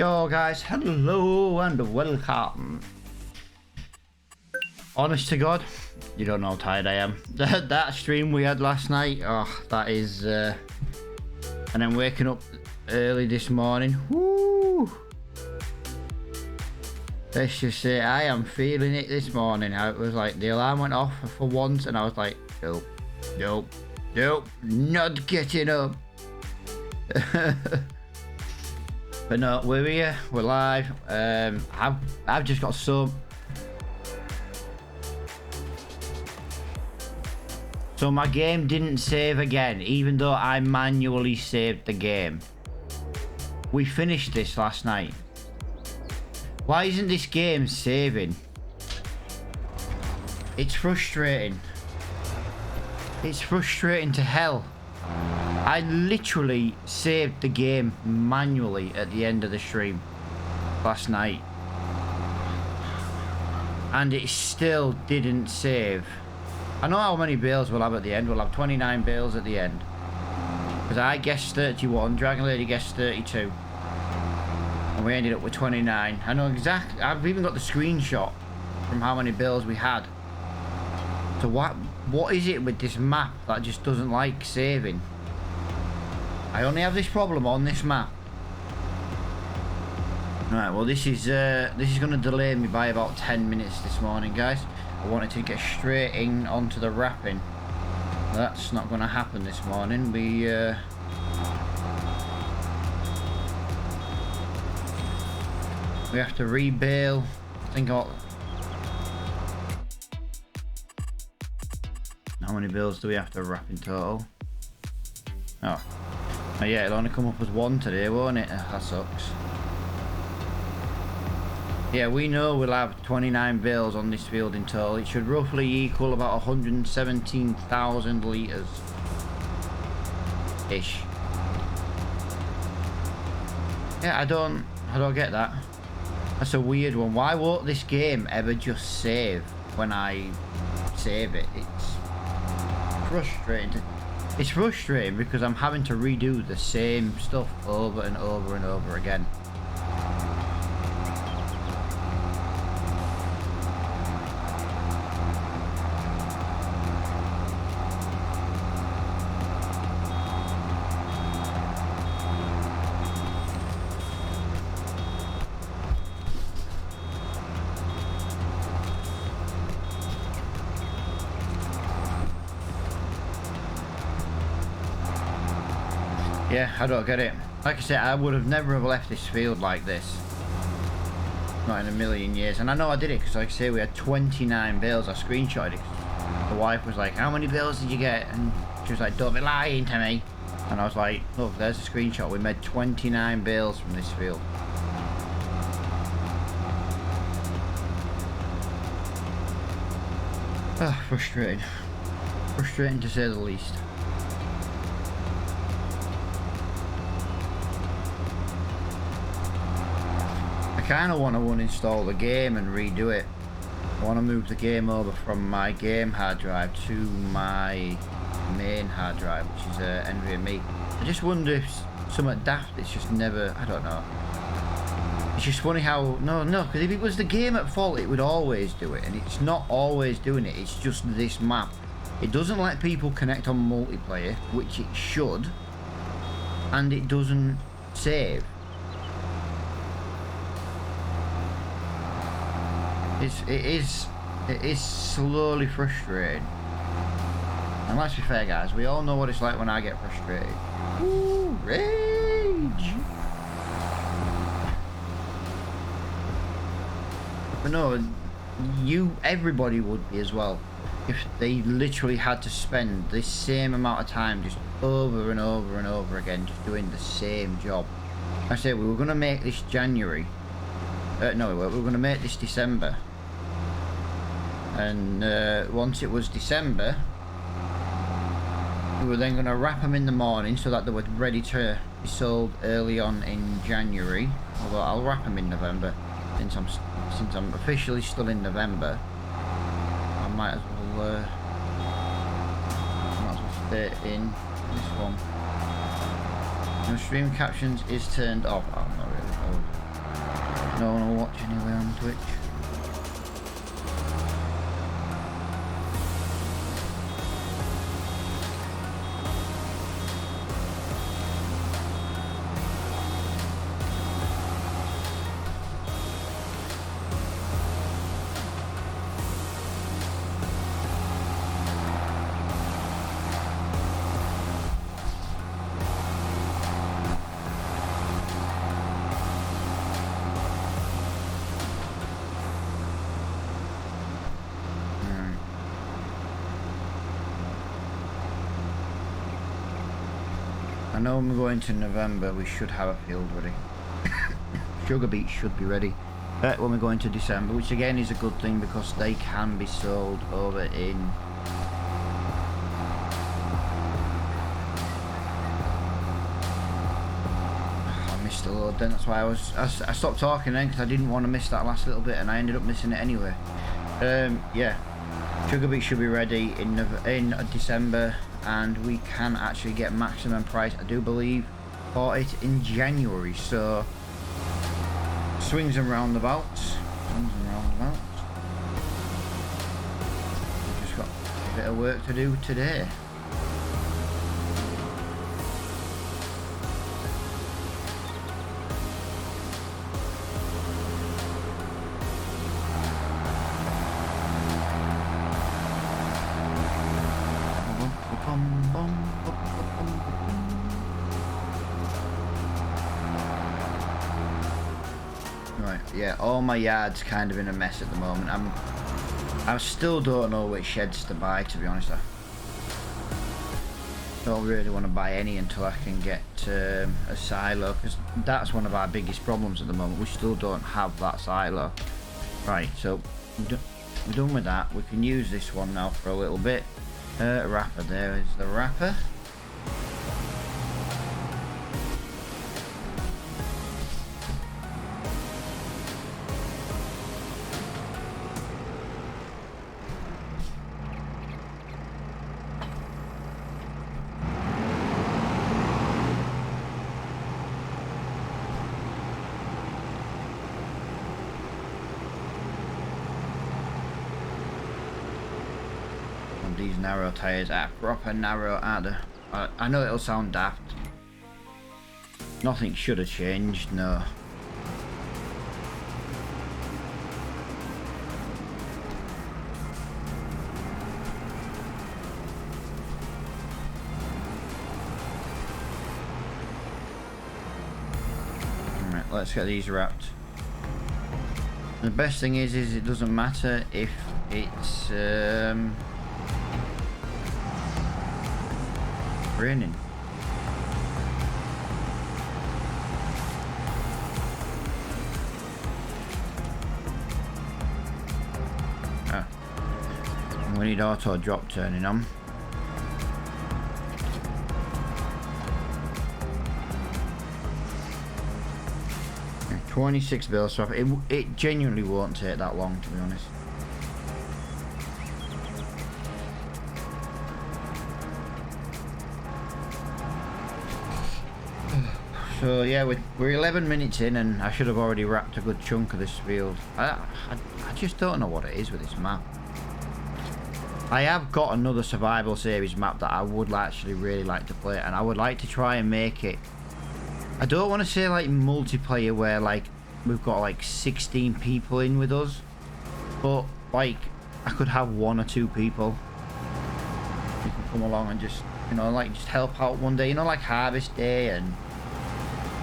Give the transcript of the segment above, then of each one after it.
Yo guys, hello and welcome. Honest to God, you don't know how tired I am. That stream we had last night, oh, that is... and then waking up early this morning. Woo! Let's just say I am feeling it this morning. It was like the alarm went off for once and I was like, nope, not getting up. But no, we're here, we're live. I've just got some. So my game didn't save again, even though I manually saved the game. We finished this last night. Why isn't this game saving? It's frustrating. It's frustrating to hell. I literally saved the game manually at the end of the stream last night. And it still didn't save. I know how many bales we'll have at the end. We'll have 29 bales at the end. Because I guessed 31, Dragon Lady guessed 32. And we ended up with 29. I know exactly. I've even got the screenshot from how many bales we had. So what is it with this map that just doesn't like saving? I only have this problem on this map. Right, well this is going to delay me by about 10 minutes this morning, guys. I wanted to get straight in onto the wrapping. That's not going to happen this morning. We have to rebale. I think how many bales do we have to wrap in total? Oh yeah, it'll only come up as one today, won't it? That sucks. Yeah, we know we'll have 29 bales on this field in total. It should roughly equal about 117,000 litres. Ish. Yeah, I don't get that. That's a weird one. Why won't this game ever just save when I save it? It's frustrating. It's frustrating because I'm having to redo the same stuff over and over and over again. Yeah, I don't get it. Like I said, I would have never have left this field like this. Not in a million years. And I know I did it because, like I say, we had 29 bales. I screenshotted it. The wife was like, how many bales did you get? And she was like, don't be lying to me. And I was like, look, there's a screenshot. We made 29 bales from this field. Ah, frustrating. Frustrating to say the least. I kind of want to uninstall the game and redo it. I want to move the game over from my game hard drive to my main hard drive, which is NVMe. I just wonder if something daft, it's just never, I don't know. It's just funny how, no, because if it was the game at fault, it would always do it, and it's not always doing it, it's just this map. It doesn't let people connect on multiplayer, which it should, and it doesn't save. It is slowly frustrating. And let's be fair, guys, we all know what it's like when I get frustrated. Ooh, rage! But no, everybody would be as well, if they literally had to spend this same amount of time just over and over and over again, just doing the same job. I said we were going to make this January. No, we were going to make this December. And once it was December, we were then going to wrap them in the morning so that they were ready to be sold early on in January. Although I'll wrap them in November, since I'm officially still in November. I might as well stay in this one. No, stream captions is turned off. Oh, not really. Oh. No one will watch anyway on Twitch. I know when we go into November we should have a field ready. Sugar Beet should be ready when we go into December, which again is a good thing because they can be sold over in I missed a load then, that's why I stopped talking then, because I didn't want to miss that last little bit and I ended up missing it anyway. Yeah, Sugar Beet should be ready in December, and we can actually get maximum price, I do believe, for it in January. So swings and roundabouts. We've just got a bit of work to do today. Right, yeah, all my yard's kind of in a mess at the moment. I still don't know which sheds to buy, to be honest. I don't really want to buy any until I can get a silo, because that's one of our biggest problems at the moment. We still don't have that silo. Right, so we're done with that. We can use this one now for a little bit. Wrapper, there is the wrapper. These narrow tyres are proper narrow, aren't they? I know it'll sound daft. Nothing should have changed, no. Alright, let's get these wrapped. The best thing is it doesn't matter if it's raining. We need auto drop turning on. Okay, 26 bill swap. It genuinely won't take that long, to be honest. So yeah, we're 11 minutes in and I should have already wrapped a good chunk of this field. I just don't know what it is with this map. I have got another survival series map that I would actually really like to play, and I would like to try and make it, I don't want to say like multiplayer where like we've got like 16 people in with us, but like I could have 1 or 2 people who can come along and just, you know, like just help out one day, you know, like harvest day. And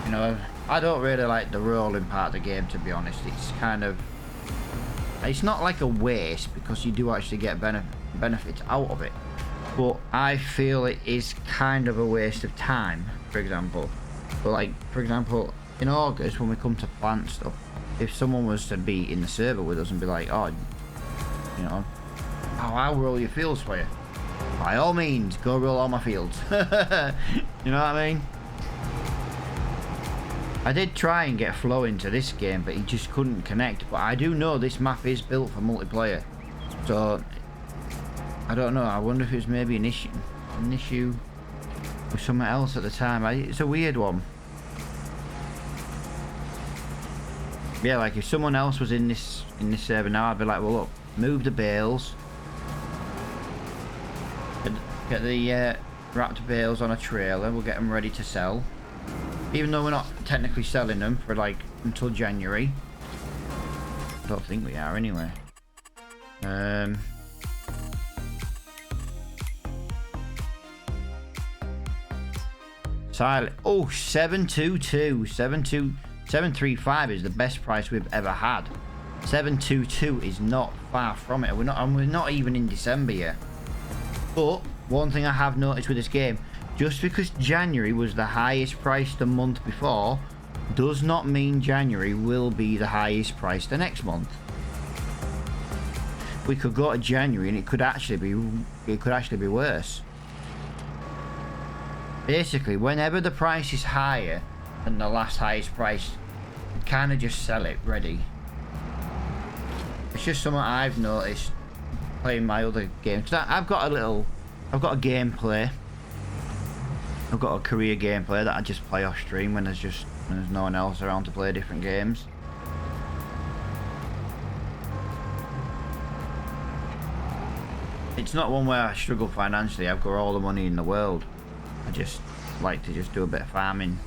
you know, I don't really like the rolling part of the game, to be honest. It's kind of, it's not like a waste because you do actually get benefits out of it, but I feel it is kind of a waste of time, for example. But like, for example, in August when we come to plant stuff, if someone was to be in the server with us and be like, oh, you know, I'll roll your fields for you, by all means, go roll all my fields. You know what I mean? I did try and get Flo into this game, but he just couldn't connect. But I do know this map is built for multiplayer, so I don't know. I wonder if it's maybe an issue with something else at the time. It's a weird one. Yeah, like if someone else was in this server now, I'd be like, well, look, move the bales, get the Raptor bales on a trailer. We'll get them ready to sell, even though we're not technically selling them for like until January. I don't think we are anyway. Silent. Oh, 722, 735 is the best price we've ever had. 722 is not far from it. We're not even in December yet. But one thing I have noticed with this game, just because January was the highest price the month before, does not mean January will be the highest price the next month. We could go to January and it could actually be worse. Basically, whenever the price is higher than the last highest price, you kind of just sell it ready. It's just something I've noticed playing my other games. I've got a gameplay. I've got a career gameplay that I just play off stream when there's no one else around to play different games. It's not one where I struggle financially. I've got all the money in the world. I just like to just do a bit of farming.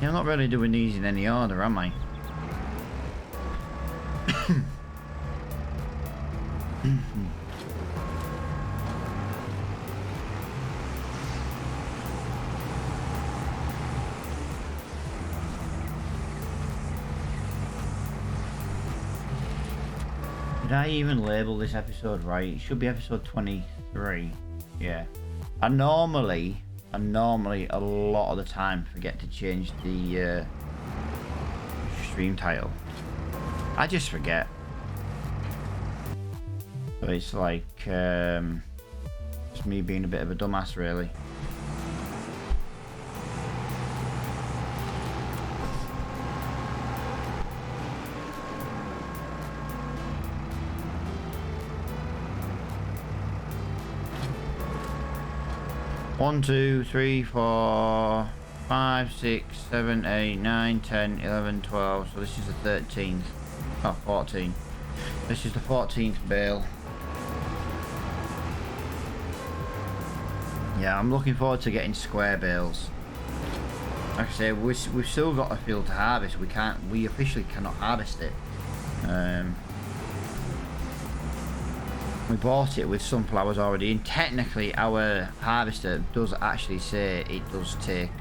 Yeah, I'm not really doing these in any order, am I? Did I even label this episode right? It should be episode 23. Yeah. I normally a lot of the time forget to change the stream title. I just forget. So it's like just me being a bit of a dumbass, really. One, 2, 3, 4, 5, 6, 7, 8, 9, 10, 11, 12. So this is the 13th. Oh, 14. This is the 14th bale. Yeah, I'm looking forward to getting square bales. Like I say, we've still got a field to harvest. We officially cannot harvest it. We bought it with sunflowers already, and technically our harvester does actually say it does take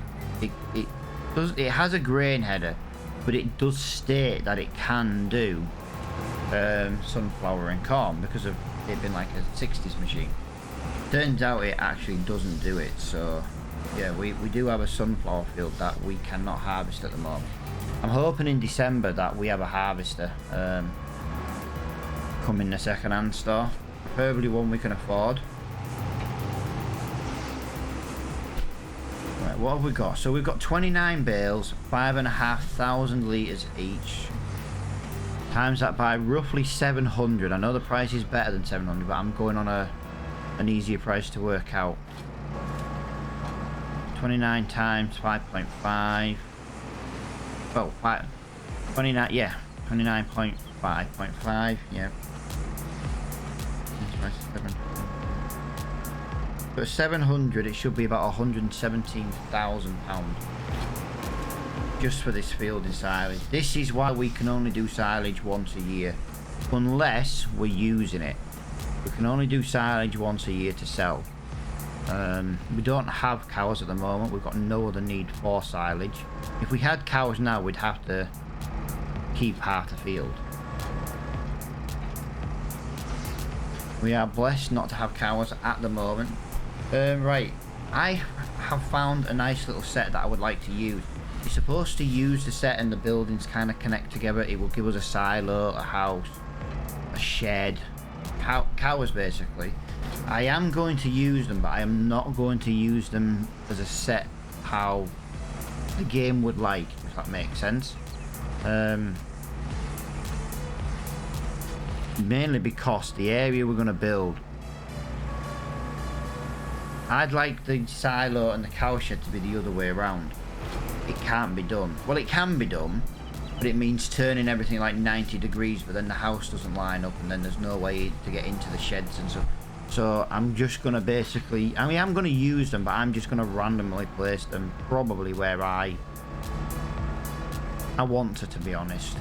it has a grain header, but it does state that it can do sunflower and corn because of it being like a 60s machine. Turns out it actually doesn't do it, so yeah, we do have a sunflower field that we cannot harvest at the moment. I'm hoping in December that we have a harvester come in the second-hand store. Preferably one we can afford. Right, what have we got? So we've got 29 bales, 5,500 litres each. Times that by roughly 700. I know the price is better than 700, but I'm going on an easier price to work out. 29 times 5.5. Well, 29, yeah. 29.5.5, yeah. But 700, it should be about £117,000 just for this field in silage. This is why we can only do silage once a year, unless we're using it. We can only do silage once a year to sell. We don't have cows at the moment. We've got no other need for silage. If we had cows now, we'd have to keep half the field. We are blessed not to have cows at the moment. Right, I have found a nice little set that I would like to use. You're supposed to use the set and the buildings kind of connect together. It will give us a silo, a house, a shed, cows basically. I am going to use them, but I am not going to use them as a set how the game would like, if that makes sense. Mainly because the area we're going to build, I'd like the silo and the cowshed to be the other way around. It can't be done. Well, it can be done, but it means turning everything like 90 degrees, but then the house doesn't line up, and then there's no way to get into the sheds and stuff. So I'm just going to basically, I mean, I'm going to use them, but I'm just going to randomly place them probably where I want to be honest.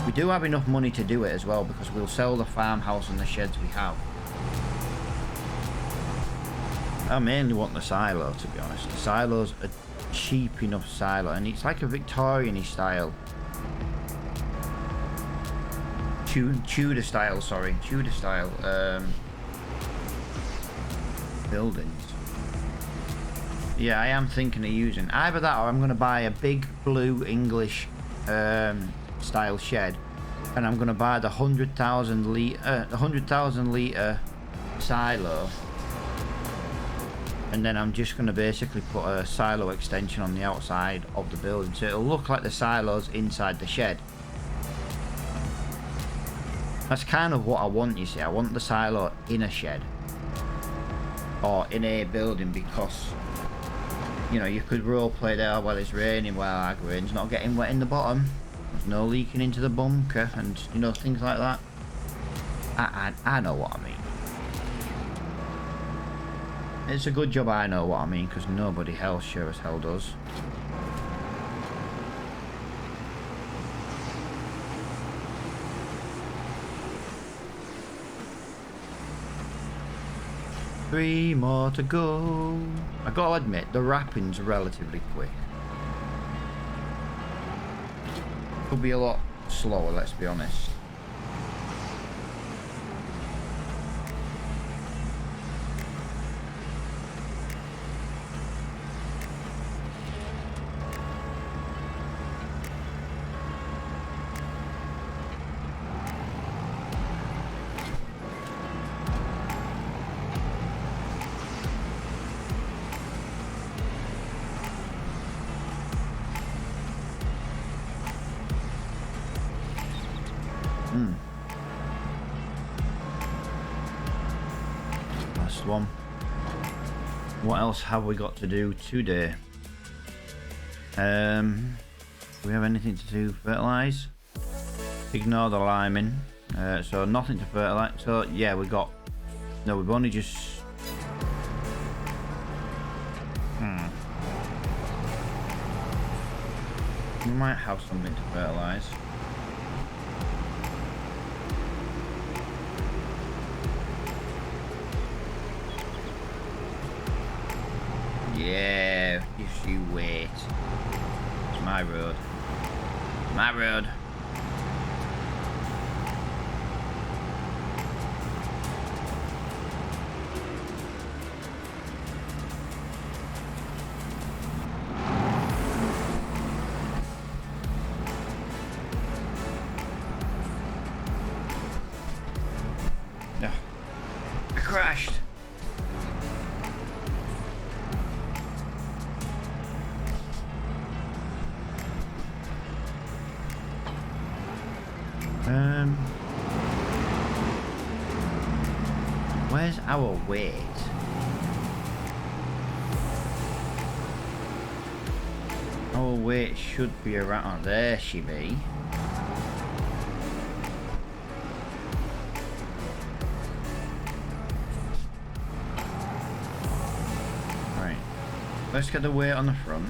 We do have enough money to do it as well, because we'll sell the farmhouse and the sheds we have. I mainly want the silo, to be honest. The silo's a cheap enough silo, and it's like a Victorian-y style. Tudor style, sorry. Tudor style buildings. Yeah, I am thinking of using either that, or I'm going to buy a big blue English style shed, and I'm going to buy the 100,000 litre silo, and then I'm just going to basically put a silo extension on the outside of the building, so it'll look like the silo's inside the shed. That's kind of what I want, you see. I want the silo in a shed or in a building, because you know, you could role play there, well, it's raining, well, our grain's not getting wet in the bottom, there's no leaking into the bunker, and you know, things like that. I know what I mean. It's a good job I know what I mean, because nobody else sure as hell does. Three more to go. I gotta admit, the wrapping's relatively quick. Could be a lot slower, let's be honest. Last one. What else have we got to do today? Do we have anything to do? Fertilise? Ignore the liming. So nothing to fertilise. So yeah, we got. No, we've only just. We might have something to fertilise. Yeah, if you wait. It's my road. My road. Yeah. I crashed. Where's our weight? Our weight should be around. Oh, there she be. Right. Let's get the weight on the front.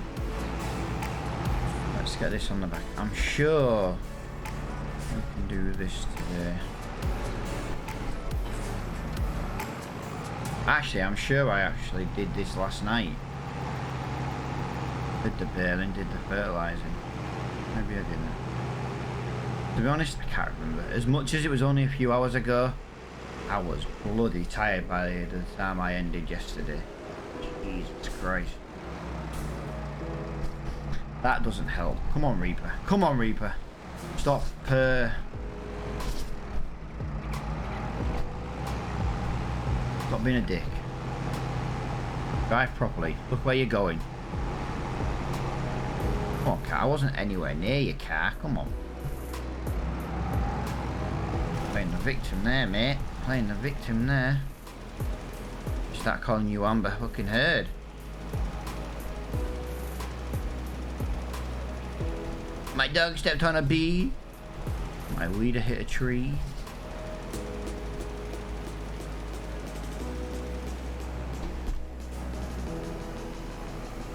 Let's get this on the back. I'm sure we can do this today. Actually, I'm sure I actually did this last night. Did the baling, did the fertilising. Maybe I didn't. To be honest, I can't remember. As much as it was only a few hours ago, I was bloody tired by the time I ended yesterday. Jesus Christ. That doesn't help. Come on, Reaper. Come on, Reaper. Stop. Stop being a dick. Drive properly. Look where you're going. Come on, car. I wasn't anywhere near your car. Come on. Playing the victim there, mate. Playing the victim there. Start calling you Amber fucking Heard. My dog stepped on a bee. My weeder hit a tree.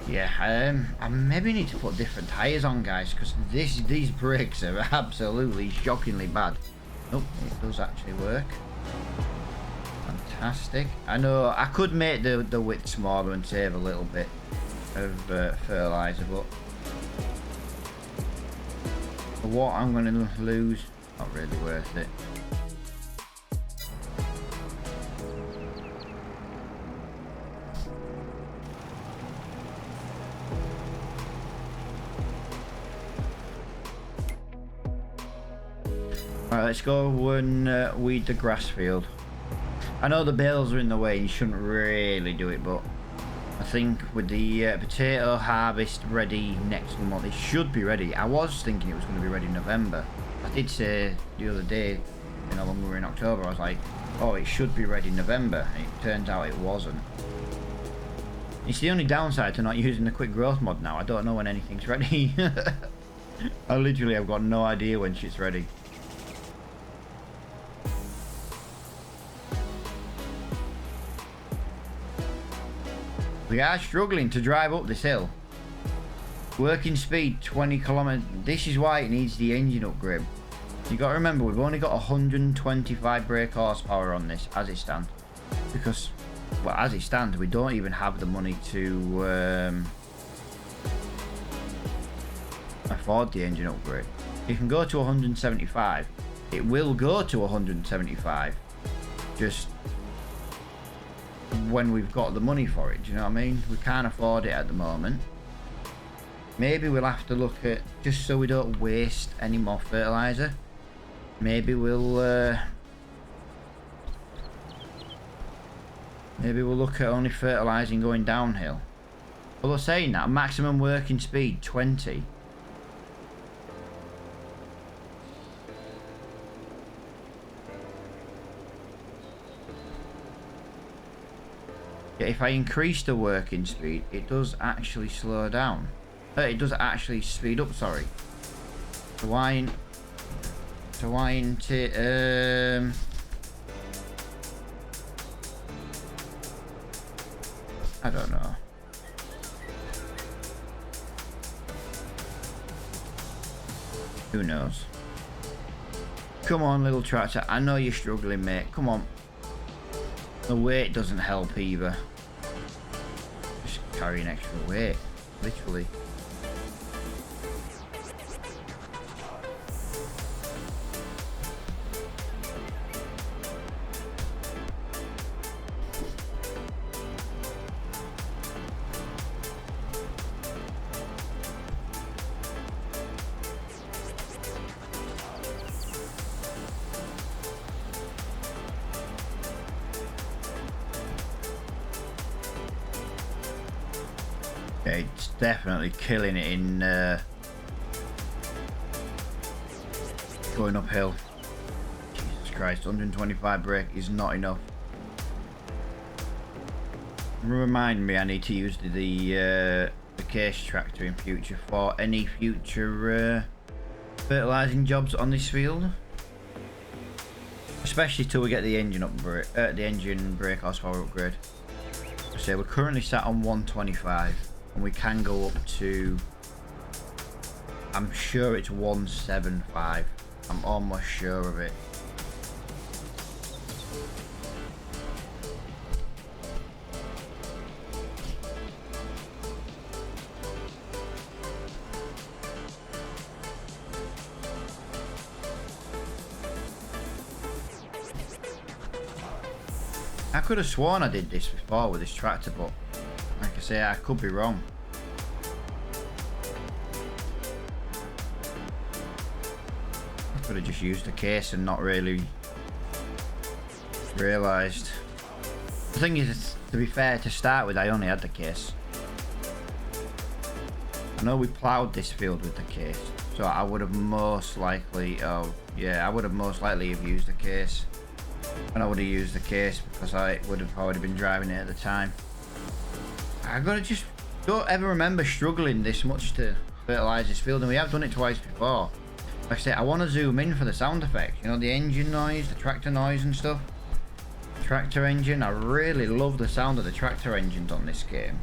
Yeah, I maybe need to put different tyres on, guys, because these brakes are absolutely shockingly bad. Oh, it does actually work. Fantastic. I know I could make the width smaller and save a little bit of fertilizer, but for what I'm going to lose, not really worth it. Alright, let's go and weed the grass field. I know the bales are in the way and you shouldn't really do it, but I think with the potato harvest ready next month, it should be ready. I was thinking it was going to be ready in November. I did say the other day, you know, when we were in October, I was like, oh, it should be ready in November. And it turns out it wasn't. It's the only downside to not using the quick growth mod now. I don't know when anything's ready. I literally have got no idea when shit's ready. We are struggling to drive up this hill. Working speed 20 kilometers. This is why it needs the engine upgrade. You got to remember, we've only got 125 brake horsepower on this as it stands. Because, well, as it stands, we don't even have the money to afford the engine upgrade. You can go to 175. It will go to 175. Just when we've got the money for it, do you know what I mean? We can't afford it at the moment. Maybe we'll have to look at, just so we don't waste any more fertilizer, maybe we'll look at only fertilizing going downhill. Although saying that, maximum working speed 20. If I increase the working speed, it does actually slow down. It does actually speed up, sorry. So why ain't it, I don't know. Who knows? Come on, little tractor. I know you're struggling, mate. Come on. The weight doesn't help either. Just carrying extra weight, literally. Yeah, it's definitely killing it in going uphill. Jesus Christ, 125 brake is not enough. Remind me, I need to use the case tractor in future for any future fertilizing jobs on this field, especially till we get the engine upgrade, the engine brake horsepower upgrade. So we're currently sat on 125. And we can go up to, I'm sure it's 175. I'm almost sure of it. I could have sworn I did this before with this tractor, but like I say, I could be wrong. I could have just used the case and not really realised. The thing is, to be fair, to start with, I only had the case. I know we ploughed this field with the case, so I would have most likely, I would have most likely have used the case. And I would have used the case because I would have already been driving it at the time. I gotta just don't ever remember struggling this much to fertilise this field, and we have done it twice before. Like I say, I want to zoom in for the sound effects, you know, the engine noise, the tractor noise and stuff. Tractor engine, I really love the sound of the tractor engines on this game.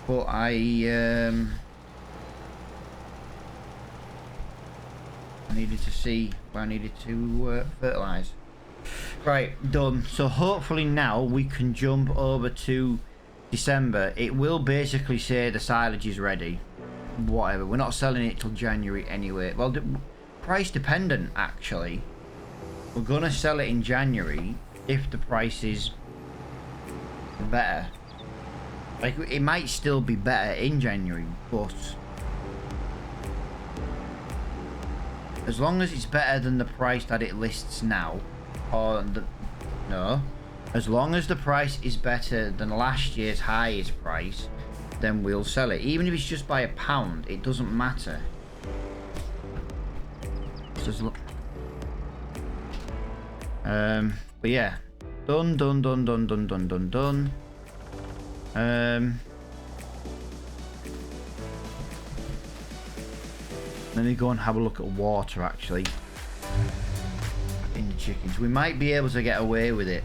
But I needed to see where I needed to fertilise. Right, done. So hopefully now we can jump over to December. It will basically say the silage is ready. Whatever. We're not selling it till January anyway. Well, price dependent actually. We're gonna sell it in January if the price is better. Like, it might still be better in January, but as long as it's better than the price that it lists now, as long as the price is better than last year's highest price, then we'll sell it. Even if it's just by £1, it doesn't matter. Just look. But yeah, done. Let me go and have a look at water actually in the chickens. We might be able to get away with it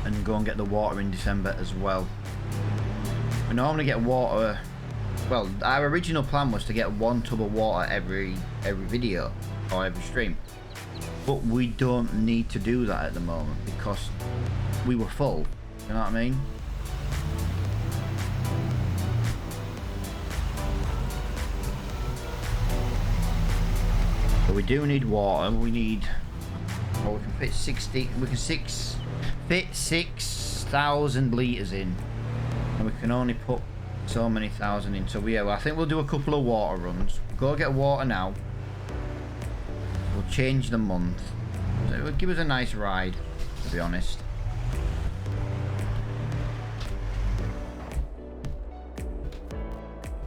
and go and get the water in December as well. We normally get water, well, our original plan was to get 1 tub of water every video or every stream, but we don't need to do that at the moment because we were full, you know what I mean? But we do need water. We need, well, we can fit 60, we can fit 6,000 litres in, and we can only put so many thousand in. So yeah, well, I think we'll do a couple of water runs. Go get water now. We'll change the month. So it would give us a nice ride, to be honest.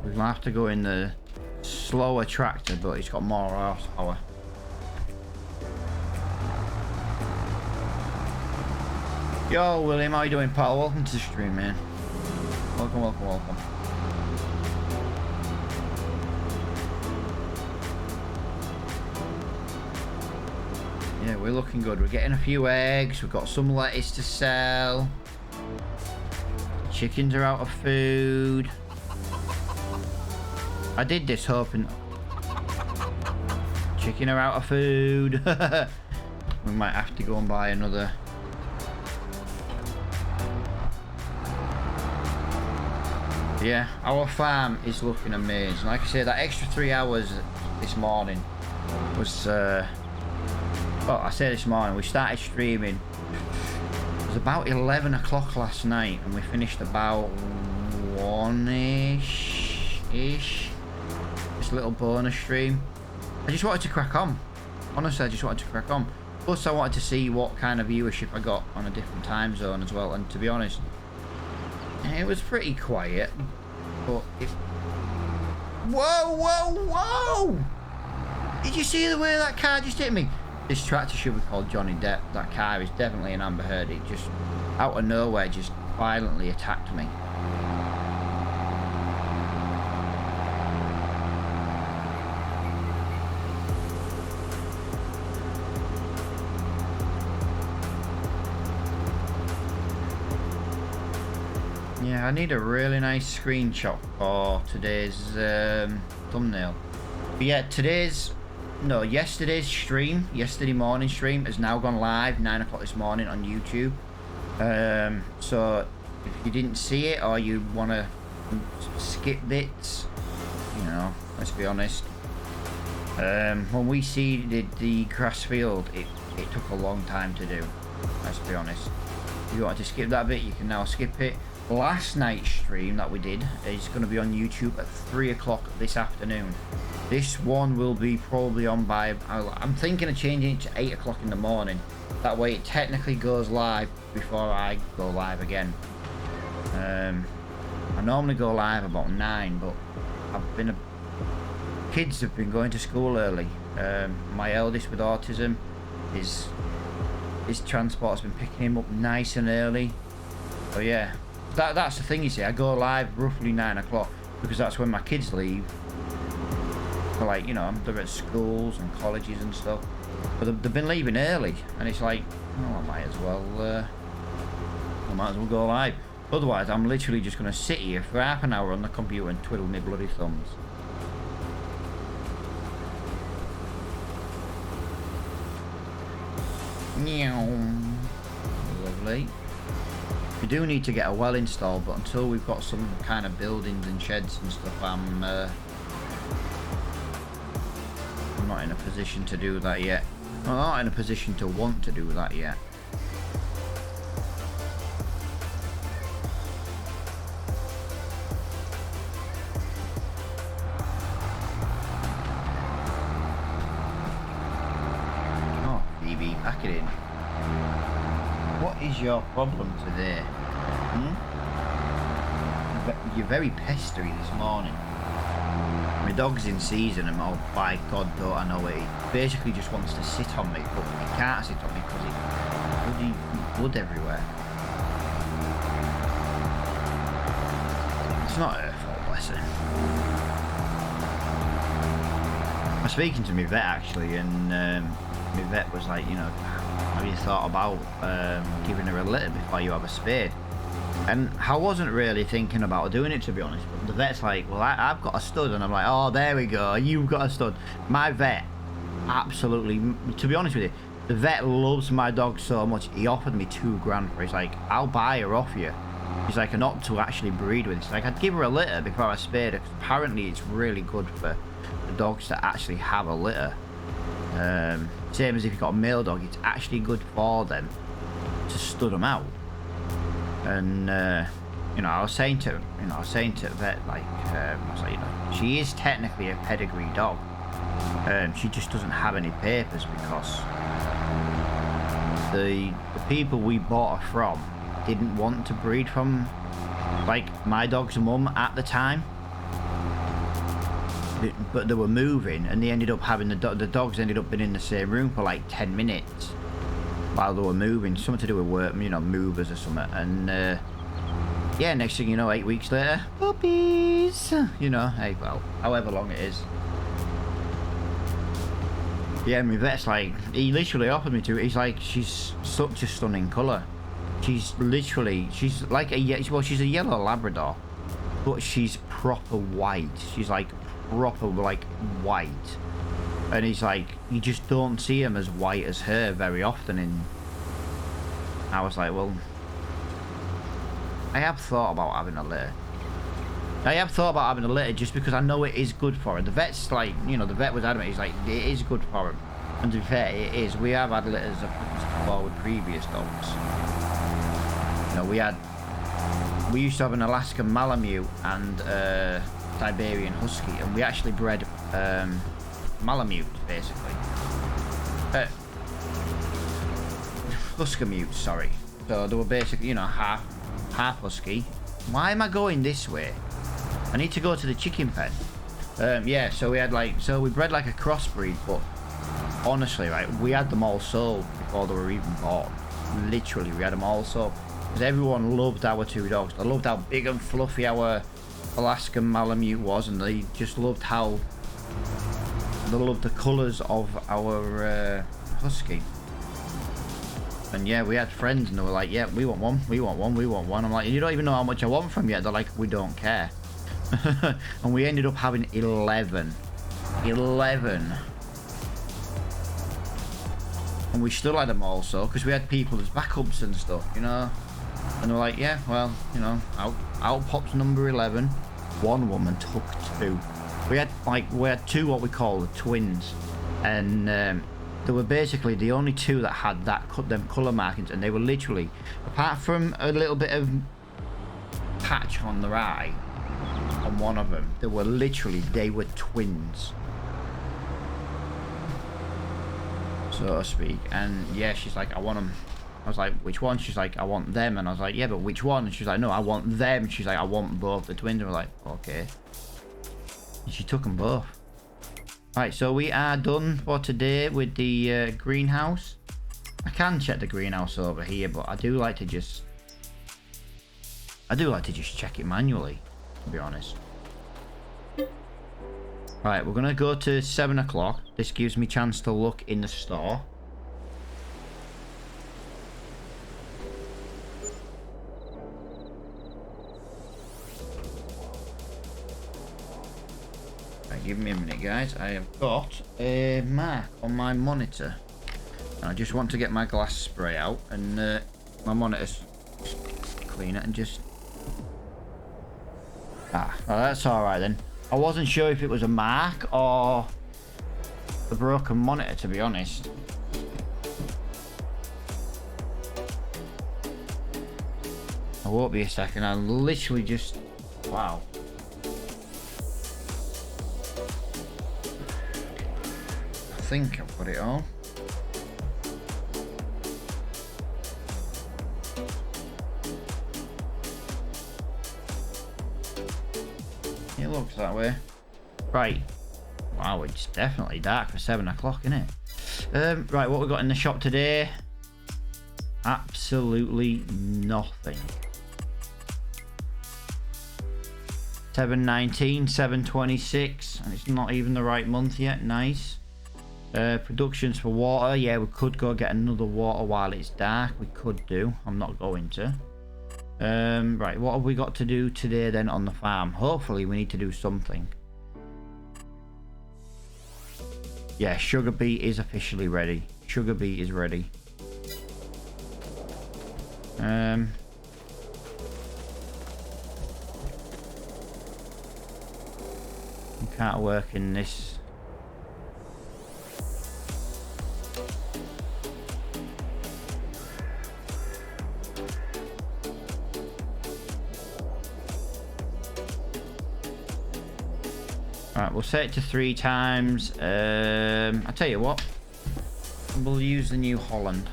We'll have to go in the slower tractor, but it's got more horsepower. Yo, William, how you doing, pal? Welcome to the stream, man. Welcome. Yeah, we're looking good. We're getting a few eggs. We've got some lettuce to sell. Chickens are out of food. I did this hoping... Chicken are out of food. We might have to go and buy another. Yeah, our farm is looking amazing. Like I said, that extra 3 hours this morning was... well, I say this morning, we started streaming. It was about 11 o'clock last night, and we finished about 1-ish. This little bonus stream. I just wanted to crack on. Honestly, I just wanted to crack on. Plus, I wanted to see what kind of viewership I got on a different time zone as well. And to be honest, it was pretty quiet. But it... Whoa! Did you see the way that car just hit me? This tractor should be called Johnny Depp. That car is definitely an Amber Heard. It just, out of nowhere, just violently attacked me. Yeah, I need a really nice screenshot for today's thumbnail. But yeah, yesterday's stream, yesterday morning stream, has now gone live 9 o'clock this morning on YouTube. So if you didn't see it or you want to skip bits, you know, let's be honest. When we seeded the grass field, it took a long time to do. Let's be honest. If you want to skip that bit, you can now skip it. Last night's stream that we did is going to be on YouTube at 3 o'clock this afternoon. This one will be probably on by, I'm thinking of changing it to 8 o'clock in the morning, That way it technically goes live before I go live again. I normally go live about 9, but kids have been going to school early. My eldest with autism, his transport's been picking him up nice and early. So yeah, that's the thing, you see. I go live roughly 9 o'clock because that's when my kids leave. So like, you know, they're at schools and colleges and stuff. But they've been leaving early, and it's like, oh, I might as well go live. Otherwise, I'm literally just going to sit here for half an hour on the computer and twiddle my bloody thumbs. Lovely. We do need to get a well installed, but until we've got some kind of buildings and sheds and stuff, I'm not in a position to do that yet. I'm not in a position to want to do that yet. Oh, Phoebe, pack it in. What is your problem today? You're very pestery this morning. My dog's in season and oh by God don't I know it. He basically just wants to sit on me, but he can't sit on me because it's bloody blood everywhere. It's not her fault, bless her. I was speaking to my vet actually, and my vet was like, you know, have you thought about giving her a litter before you have a spade? And I wasn't really thinking about doing it, to be honest, but the vet's like, well, I've got a stud, and I'm like, oh, there we go, you've got a stud. My vet, absolutely, to be honest with you, the vet loves my dog so much, he offered me $2 grand for it. He's like, I'll buy her off you. He's like, not to actually breed with. He's like, I'd give her a litter before I spayed her, because apparently it's really good for the dogs to actually have a litter. Same as if you've got a male dog, it's actually good for them to stud them out. And you know, I was saying to vet, like, I was like, you know, she is technically a pedigree dog. She just doesn't have any papers because the people we bought her from didn't want to breed from, like, my dog's mum at the time. But they were moving, and they ended up having the dogs ended up being in the same room for like 10 minutes while they were moving, something to do with work, you know, movers or something. And yeah, next thing you know, 8 weeks later, puppies, you know. Hey, well, however long it is. Yeah, my vet's like, he literally offered me to. He's like, she's such a stunning colour. She's like she's a yellow Labrador, but she's proper white. She's like proper like white. And he's like, you just don't see him as white as her very often. And I was like, well, I have thought about having a litter. Just because I know it is good for her. The vet's like, you know, the vet was adamant. He's like, it is good for him. And to be fair, it is. We have had litters of puppies before with previous dogs. You know, we used to have an Alaskan Malamute and Siberian Husky, and we actually bred Malamute, basically. Huskamute, sorry. So they were basically, you know, half Husky. Why am I going this way? I need to go to the chicken pen. Yeah, so we had we bred like a crossbreed, but honestly, right, we had them all sold before they were even born. Literally, we had them all sold. Because everyone loved our two dogs. They loved how big and fluffy our Alaskan Malamute was, and they just loved the colours of our Husky. And yeah, we had friends and they were like, yeah, we want one. I'm like, you don't even know how much I want from you. They're like, we don't care. And we ended up having 11. And we still had them also, because we had people as backups and stuff, you know. And they were like, yeah, well, you know, out pops number 11. One woman took 2. We had two what we call the twins, and they were basically the only 2 that had them colour markings, and they were literally, apart from a little bit of patch on their eye on one of them, they were twins. so to speak. And yeah, she's like, I want them. I was like, which one? She's like, I want them. And I was like, yeah, but which one? And she's like, no, I want them. She's like, I want both the twins. And we're like, okay. And she took them both. Right, so we are done for today with the greenhouse. I can check the greenhouse over here, but I do like to just check it manually, to be honest. Right, we're gonna go to 7 o'clock. This gives me a chance to look in the store. Right, give me a minute, guys. I have got a mark on my monitor. And I just want to get my glass spray out and my monitor's clean it and just... well, that's alright then. I wasn't sure if it was a mark or a broken monitor, to be honest. I won't be a second. I literally just... Wow. I think I've got it all. It looks that way. Right. Wow, it's definitely dark for 7 o'clock, isn't it? Right, what we got in the shop today? Absolutely nothing. 7/19, 7/26, and it's not even the right month yet. Nice. Productions for water. Yeah, we could go get another water while it's dark. We could do. I'm not going to. Right, what have we got to do today then on the farm? Hopefully we need to do something. Yeah, sugar beet is officially ready. Sugar beet is ready. We can't work in this. Alright, we'll set it to 3 times. I'll tell you what. We'll use the New Holland.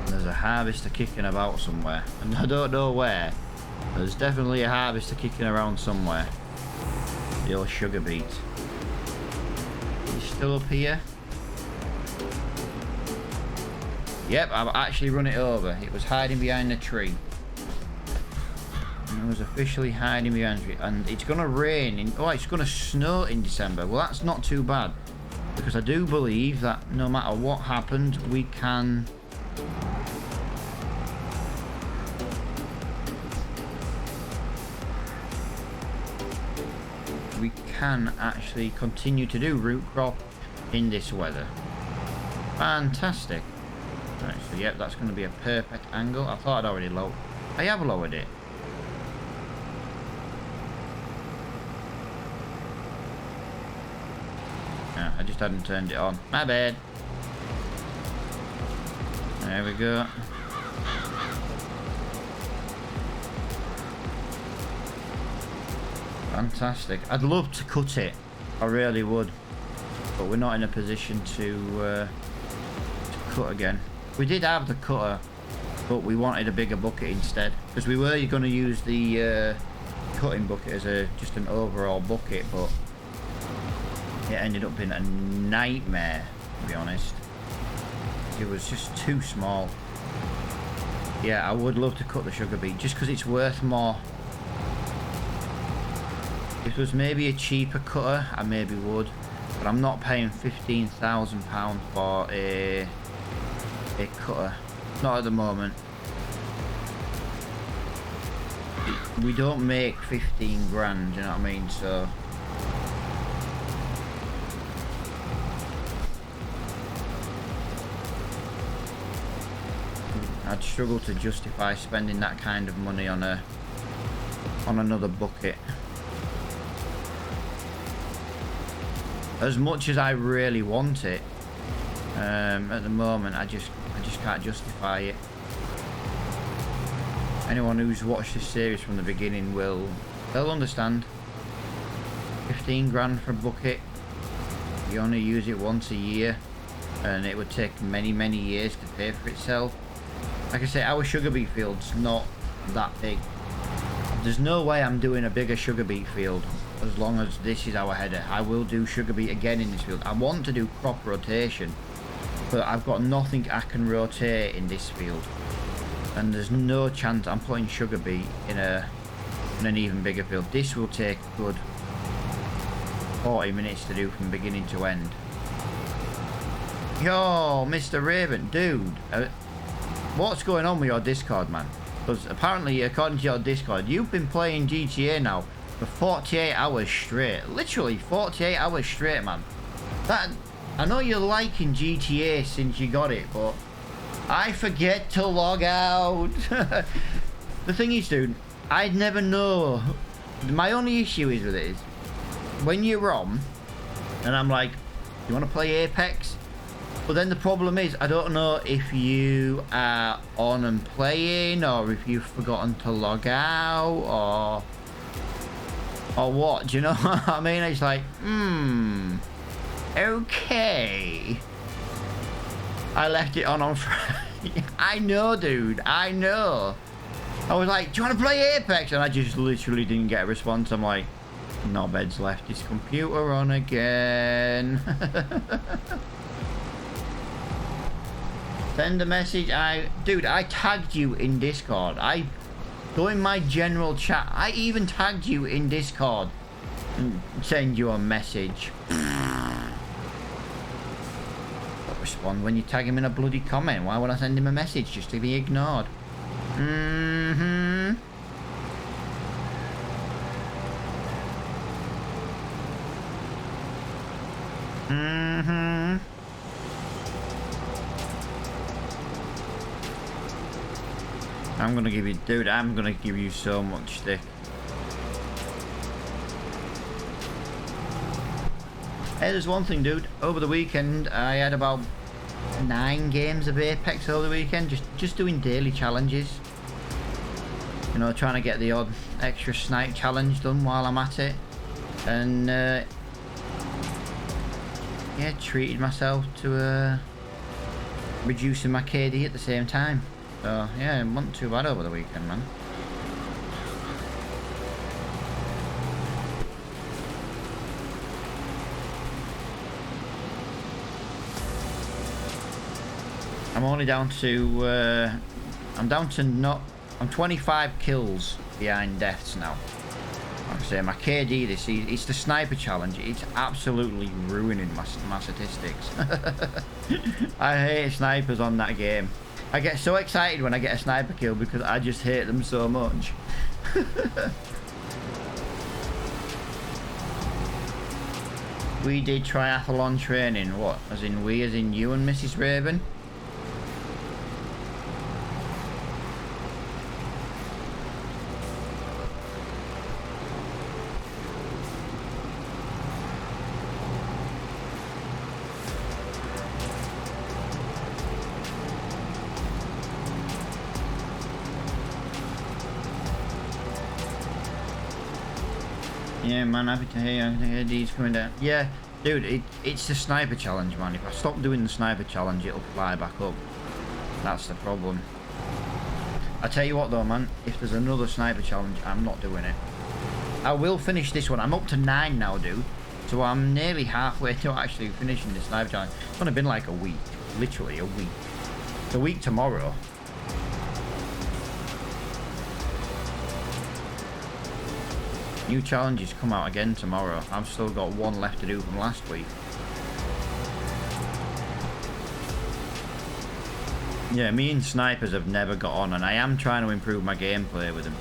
There's a harvester kicking about somewhere. And I don't know where. There's definitely a harvester kicking around somewhere. The old sugar beet. He's still up here. Yep, I've actually run it over. It was hiding behind the tree. And it was officially hiding behind the tree. And it's going to rain. It's going to snow in December. Well, that's not too bad. Because I do believe that no matter what happens, we can... We can actually continue to do root crop in this weather. Fantastic. Right, so yep, that's going to be a perfect angle. I thought I'd already lowered. I have lowered it. Yeah, I just hadn't turned it on. My bad. There we go. Fantastic. I'd love to cut it. I really would. But we're not in a position to cut again. We did have the cutter, but we wanted a bigger bucket instead. Because we were going to use the cutting bucket as just an overall bucket, but it ended up being a nightmare, to be honest. It was just too small. Yeah, I would love to cut the sugar beet, just because it's worth more. If it was maybe a cheaper cutter, I maybe would. But I'm not paying £15,000 for a cutter. Not at the moment. We don't make 15 grand, you know what I mean? So I'd struggle to justify spending that kind of money on another bucket. As much as I really want it, at the moment I just can't justify it. Anyone who's watched this series from the beginning they'll understand. 15 grand for a bucket. You only use it once a year, and it would take many, many years to pay for itself. Like I say, our sugar beet field's not that big. There's no way I'm doing a bigger sugar beet field as long as this is our header. I will do sugar beet again in this field. I want to do crop rotation, but I've got nothing I can rotate in this field, and there's no chance I'm putting sugar beet in an even bigger field. This will take a good 40 minutes to do from beginning to end. Yo, Mr. Raven, dude, what's going on with your Discord, man? Because apparently, according to your Discord, you've been playing GTA now for 48 hours straight. Literally 48 hours straight, man. That, I know you're liking GTA since you got it, but I forget to log out. The thing is, dude, I'd never know. My only issue is with it is when you're on and I'm like, you want to play Apex? But then the problem is I don't know if you are on and playing, or if you've forgotten to log out, or what, do you know what I mean? It's like, okay, I left it on Friday. I know, dude, I know. I was like, do you want to play Apex? And I just literally didn't get a response. I'm like, Knobhead's left his computer on again. Send a message. Dude, I tagged you in Discord. Go in my general chat. I even tagged you in Discord and send you a message. Don't respond when you tag him in a bloody comment. Why would I send him a message just to be ignored? I'm gonna give you, dude, I'm gonna give you so much stick. Hey, there's one thing, dude. Over the weekend, I had about 9 games of Apex over the weekend, just doing daily challenges. You know, trying to get the odd extra snipe challenge done while I'm at it. And, yeah, treated myself to, reducing my KD at the same time. So, yeah, it wasn't too bad over the weekend, man. I'm only down to, I'm 25 kills behind deaths now. Like I say, my KD this season, it's the sniper challenge. It's absolutely ruining my statistics. I hate snipers on that game. I get so excited when I get a sniper kill because I just hate them so much. We did triathlon training. What? As in we, as in you and Mrs. Raven? Yeah, man, happy to hear these coming down. Yeah, dude, it's the sniper challenge, man. If I stop doing the sniper challenge, it'll fly back up. That's the problem. I tell you what though, man, if there's another sniper challenge, I'm not doing it. I will finish this one. I'm up to 9 now, dude. So I'm nearly halfway to actually finishing the sniper challenge. It's only been like a week. Literally a week. It's a week tomorrow. New challenges come out again tomorrow. I've still got 1 left to do from last week. Yeah, me and snipers have never got on, and I am trying to improve my gameplay with them.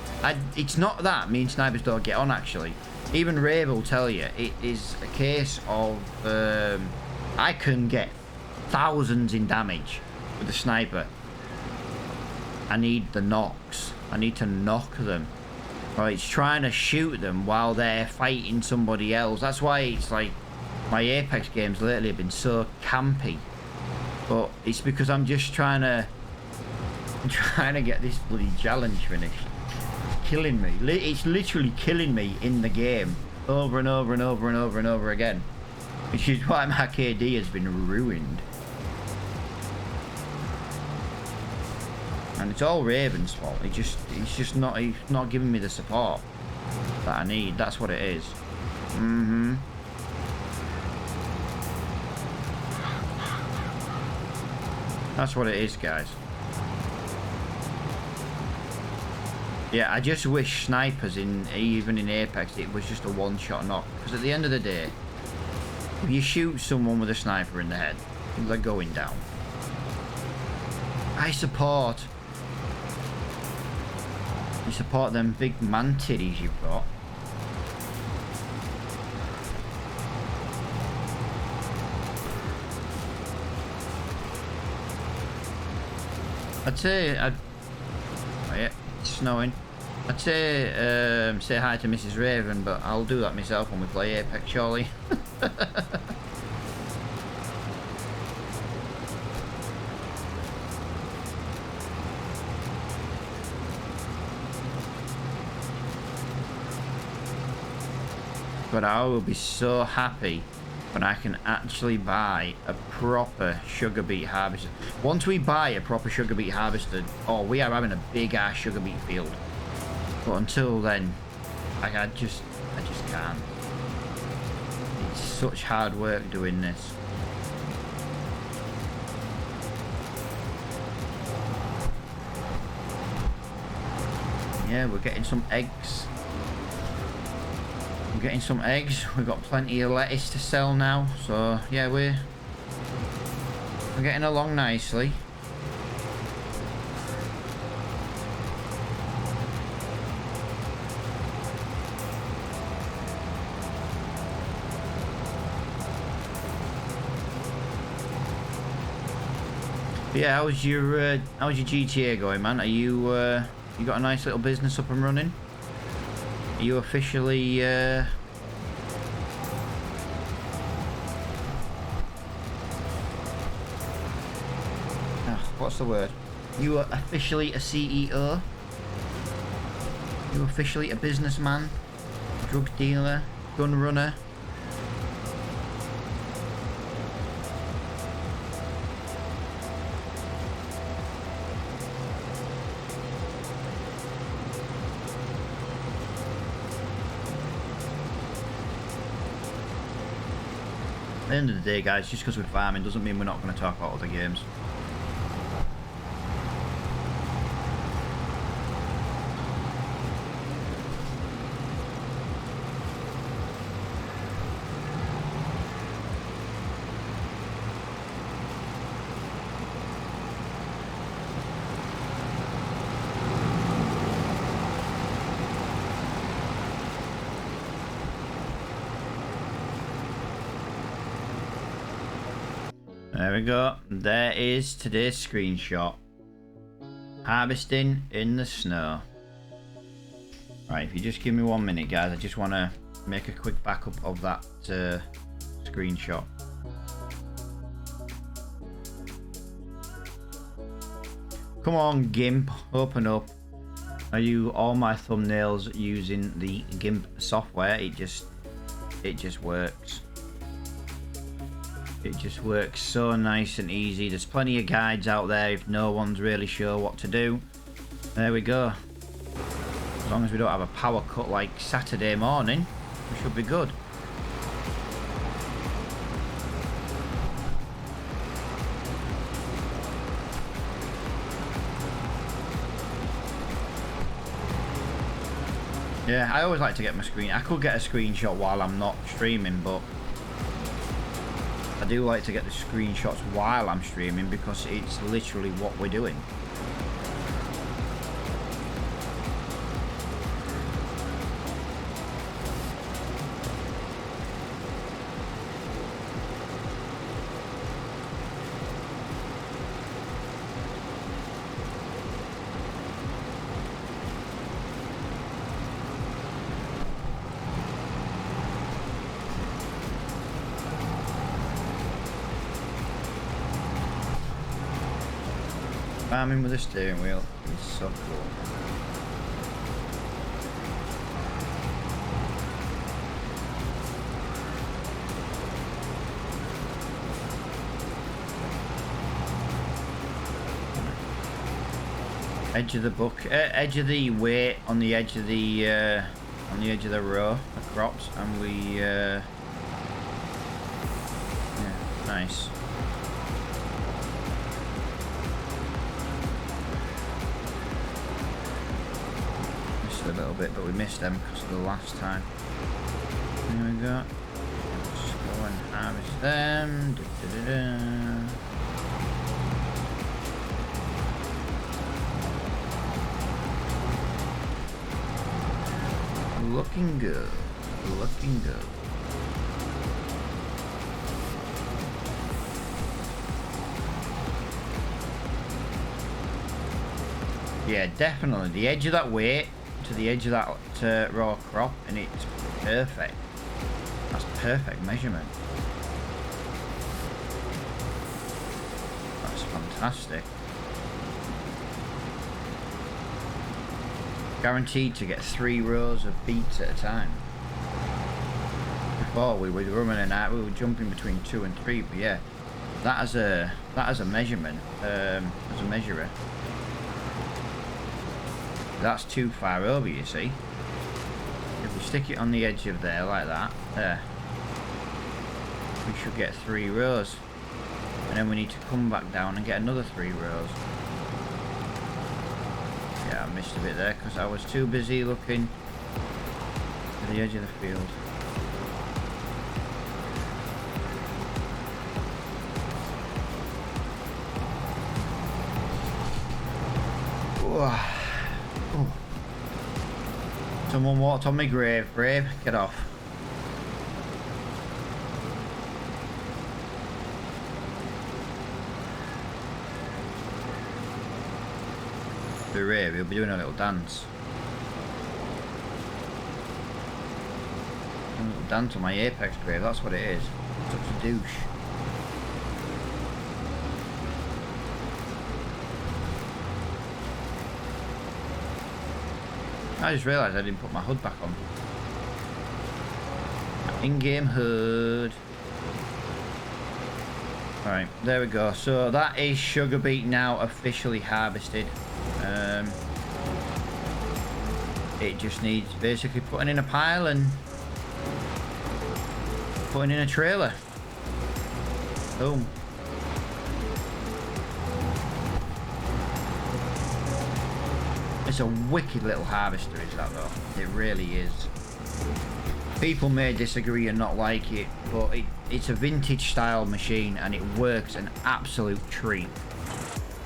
It's not that me and snipers don't get on, actually. Even Ray will tell you, it is a case of I can get thousands in damage with the sniper. I need the knocks. I need to knock them. Or it's trying to shoot them while they're fighting somebody else. That's why it's like my Apex games lately have been so campy. But it's because I'm just trying to get this bloody challenge finished. It's killing me. It's literally killing me in the game. over and over and over and over and over again, which is why my KD has been ruined. And it's all Raven's fault. He's not giving me the support that I need. That's what it is. That's what it is, guys. Yeah, I just wish snipers even in Apex, it was just a one-shot knock. Because at the end of the day, if you shoot someone with a sniper in the head, they're going down. I support. You support them big man titties you've got. I'd say oh yeah, it's snowing. I'd say say hi to Mrs. Raven, but I'll do that myself when we play Apex, surely. But I will be so happy when I can actually buy a proper sugar beet harvester. Once we buy a proper sugar beet harvester, oh, we are having a big ass sugar beet field. But until then, like, I just can't. It's such hard work doing this. Yeah, we're getting some eggs. We're getting some eggs. We've got plenty of lettuce to sell now. So yeah, we're getting along nicely. But yeah, how's your GTA going, man? Are you you got a nice little business up and running? Are you officially oh, what's the word? You are officially a CEO? You officially a businessman? Drug dealer? Gun runner? At the end of the day, guys, just because we're farming doesn't mean we're not going to talk about other games. There we go. There is today's screenshot. Harvesting in the snow. Right, if you just give me 1 minute, guys, I just want to make a quick backup of that screenshot. Come on, GIMP, open up. Are you all my thumbnails using the GIMP software? It just works. It just works so nice and easy. There's plenty of guides out there if no one's really sure what to do. There we go. As long as we don't have a power cut like Saturday morning, we should be good. Yeah, I always like to get my screen. I could get a screenshot while I'm not streaming, but I do like to get the screenshots while I'm streaming because it's literally what we're doing. Farming with a steering wheel is so cool. Edge of the book, edge of the weight on the edge of the row of crops, and we yeah, nice. Missed a little bit, but we missed them because of the last time. Here we go. Let's go and harvest them. Looking good. Looking good. Yeah, definitely. The edge of that weight to the edge of that raw crop, and it's perfect. That's perfect measurement. That's fantastic. Guaranteed to get 3 rows of beets at a time. Before we were running out, we were jumping between 2 and 3, but yeah, that as a measurement, as a measurer, that's too far over, you see. If we stick it on the edge of there like that, there, we should get 3 rows, and then we need to come back down and get another 3 rows. Yeah, I missed a bit there because I was too busy looking at the edge of the field. Oh. Someone walked on my grave. Brave, get off. Brave, he'll be doing a little dance. A little dance on my Apex grave, that's what it is. Such a douche. I just realised I didn't put my HUD back on. In-game HUD. Alright, there we go. So that is sugar beet now officially harvested. It just needs basically putting in a pile and putting in a trailer. Boom. It's a wicked little harvester, is that though? It really is. People may disagree and not like it, but it's a vintage style machine and it works an absolute treat.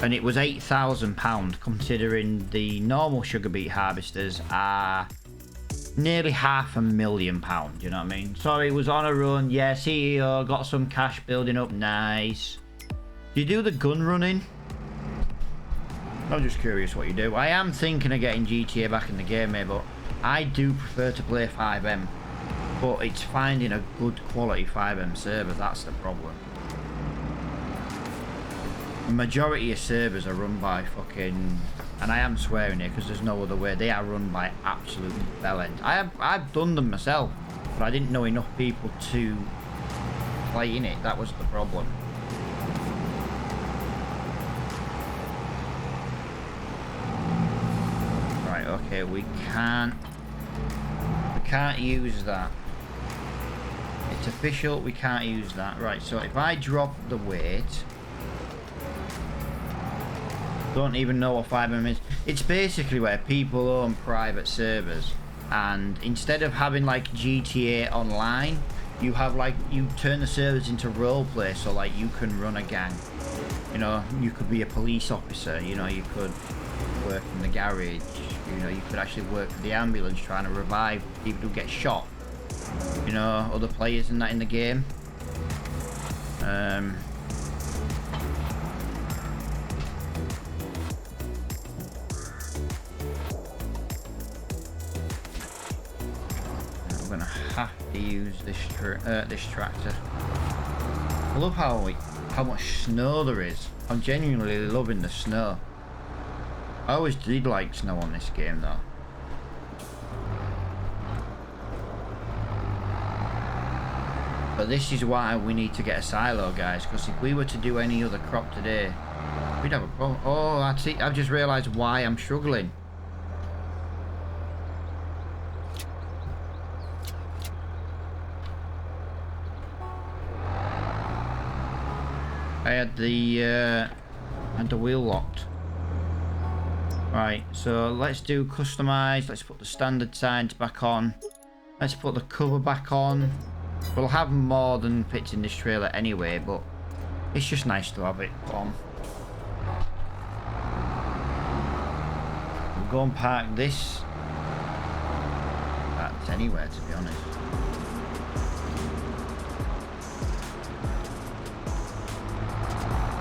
And it was £8,000 considering the normal sugar beet harvesters are nearly £500,000, you know what I mean? So it was on a run, yeah, CEO, got some cash building up, nice. Do you do the gun running? I'm just curious what you do. I am thinking of getting GTA back in the game, mate, but I do prefer to play 5M. But it's finding a good quality 5M server, that's the problem. The majority of servers are run by fucking, and I am swearing here because there's no other way, they are run by absolute bellend. I've done them myself, but I didn't know enough people to play in it, that was the problem. Right, okay, we can't use that. It's official, we can't use that. Right, so if I drop the weight, don't even know what 5M is. It's basically where people own private servers, and instead of having like GTA Online, you have like, you turn the servers into roleplay, so like you can run a gang. You know, you could be a police officer, you know, you could work in the garage, you know, you could actually work for the ambulance trying to revive people who get shot. You know, other players and that in the game. I'm gonna have to use this tractor. I love how much snow there is. I'm genuinely loving the snow. I always did like snow on this game though. But this is why we need to get a silo, guys, because if we were to do any other crop today, we'd have a problem. Oh, I see. I've just realised why I'm struggling. I had the wheel locked. Right, so let's do customize. Let's put the standard signs back on. Let's put the cover back on. We'll have more than fits in this trailer anyway, but it's just nice to have it on. We'll go and park this. That's anywhere, to be honest.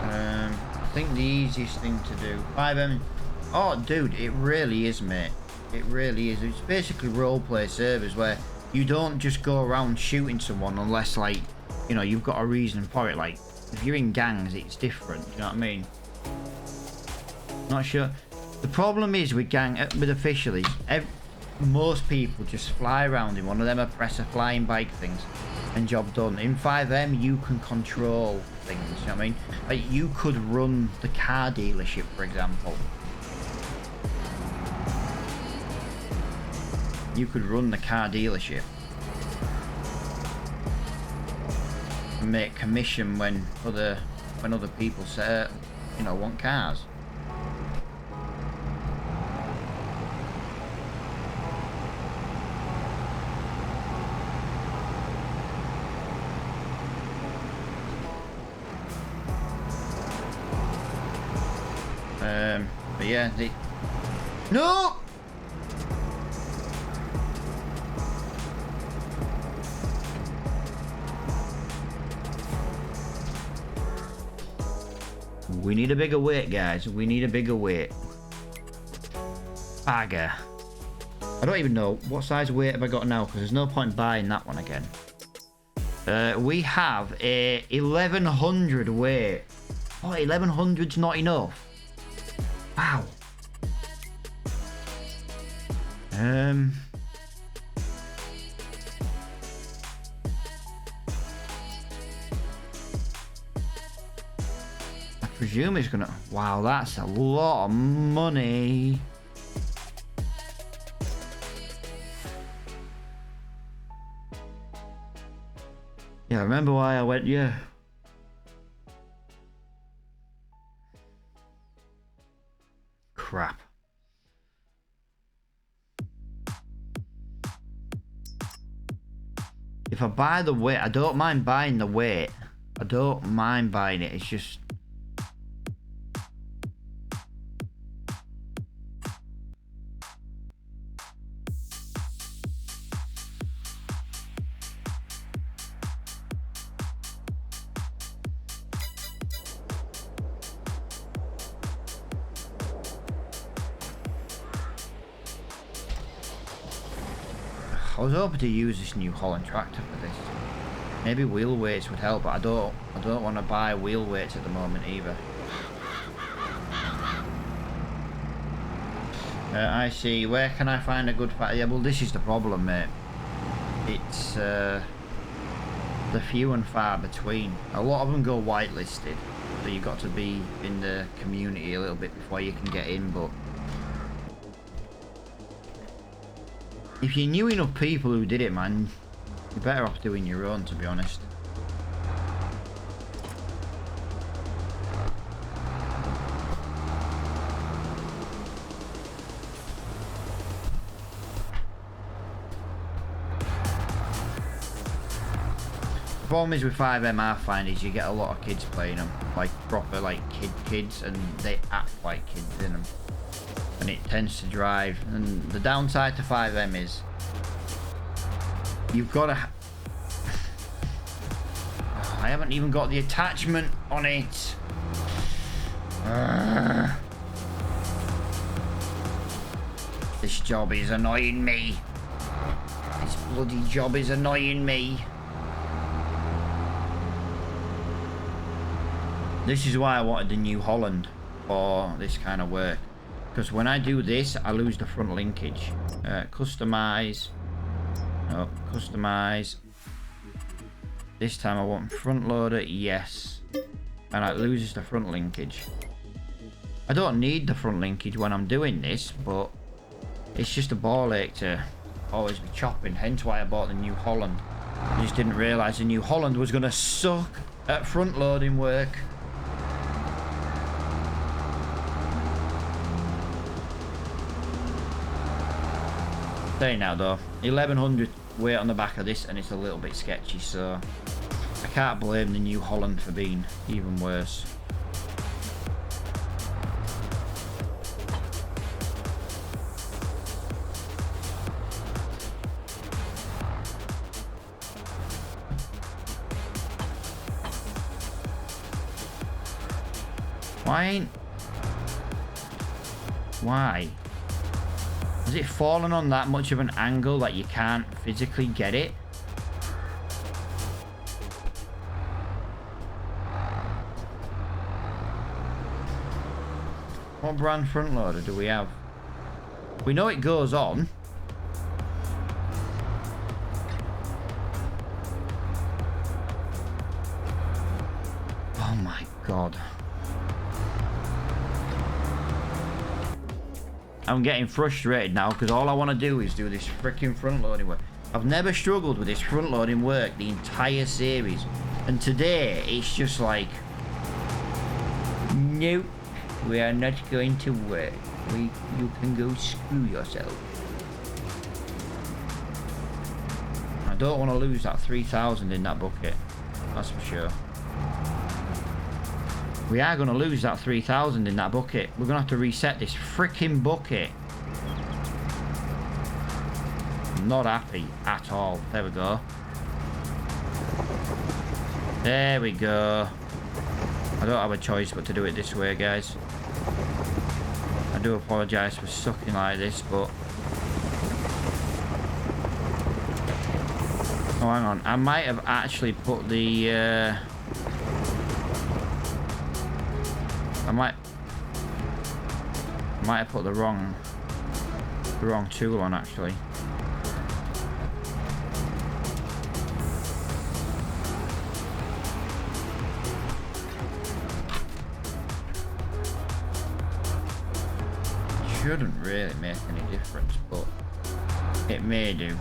I think the easiest thing to do. 5M. Oh, dude, it really is, mate. It really is. It's basically roleplay servers where you don't just go around shooting someone unless, like, you know, you've got a reason for it. Like, if you're in gangs, it's different. You know what I mean? Not sure. The problem is with official is most people just fly around in one of them oppressor flying bike things and job done. In 5M, you can control things. You know what I mean? Like, you could run the car dealership, for example. You could run the car dealership and make commission when other people say, you know, want cars. But yeah, no. We need a bigger weight, guys. We need a bigger weight. Bagger. I don't even know what size weight have I got now, because there's no point buying that one again. We have a 1100 weight. Oh, 1100's not enough. Wow. I presume it's gonna. Wow, that's a lot of money. Yeah, I remember why I went. Yeah. Crap. If I buy the weight, I don't mind buying the weight. I don't mind buying it. It's just. I was hoping to use this New Holland tractor for this. Maybe wheel weights would help, but I don't want to buy wheel weights at the moment either. I see. Where can I find a good fat? Yeah, well, this is the problem, mate. It's the few and far between. A lot of them go whitelisted, so you've got to be in the community a little bit before you can get in, but if you knew enough people who did it, man, you're better off doing your own, to be honest. The problem is with 5M, I find, is you get a lot of kids playing them, like proper like kids, and they act like kids in them. And it tends to drive, and the downside to 5M is you've got to I haven't even got the attachment on it. This job is annoying me. This bloody job is annoying me. This is why I wanted the New Holland for this kind of work. Because when I do this, I lose the front linkage. Customize. No, customize. This time I want front loader, yes. And it loses the front linkage. I don't need the front linkage when I'm doing this, but it's just a ball ache to always be chopping. Hence why I bought the New Holland. I just didn't realise the New Holland was going to suck at front loading work. Saying now though, 1100 weight on the back of this and it's a little bit sketchy, so I can't blame the New Holland for being even worse. Why? Has it fallen on that much of an angle that you can't physically get it? What brand front loader do we have? We know it goes on. Oh my god. I'm getting frustrated now because all I want to do is do this freaking front loading work. I've never struggled with this front loading work the entire series. And today it's just like, nope, we are not going to work. You can go screw yourself. I don't want to lose that 3,000 in that bucket. That's for sure. We are going to lose that 3,000 in that bucket. We're going to have to reset this freaking bucket. I'm not happy at all. There we go. There we go. I don't have a choice but to do it this way, guys. I do apologise for sucking like this, but... Oh, hang on. I might have actually put the... I might have put the wrong tool on actually. Shouldn't really make any difference, but it may do.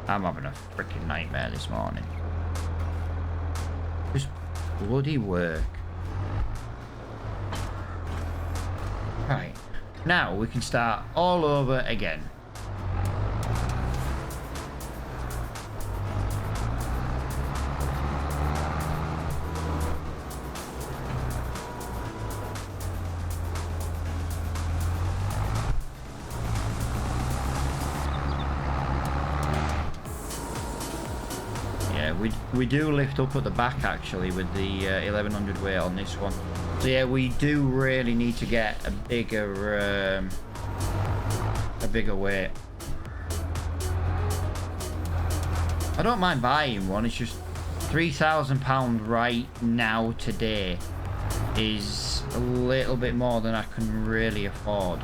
I'm having a freaking nightmare this morning. Just bloody work. Right. Now we can start all over again. We do lift up at the back actually with the 1100 weight on this one. So yeah, we do really need to get a bigger weight. I don't mind buying one. It's just £3,000 right now today is a little bit more than I can really afford.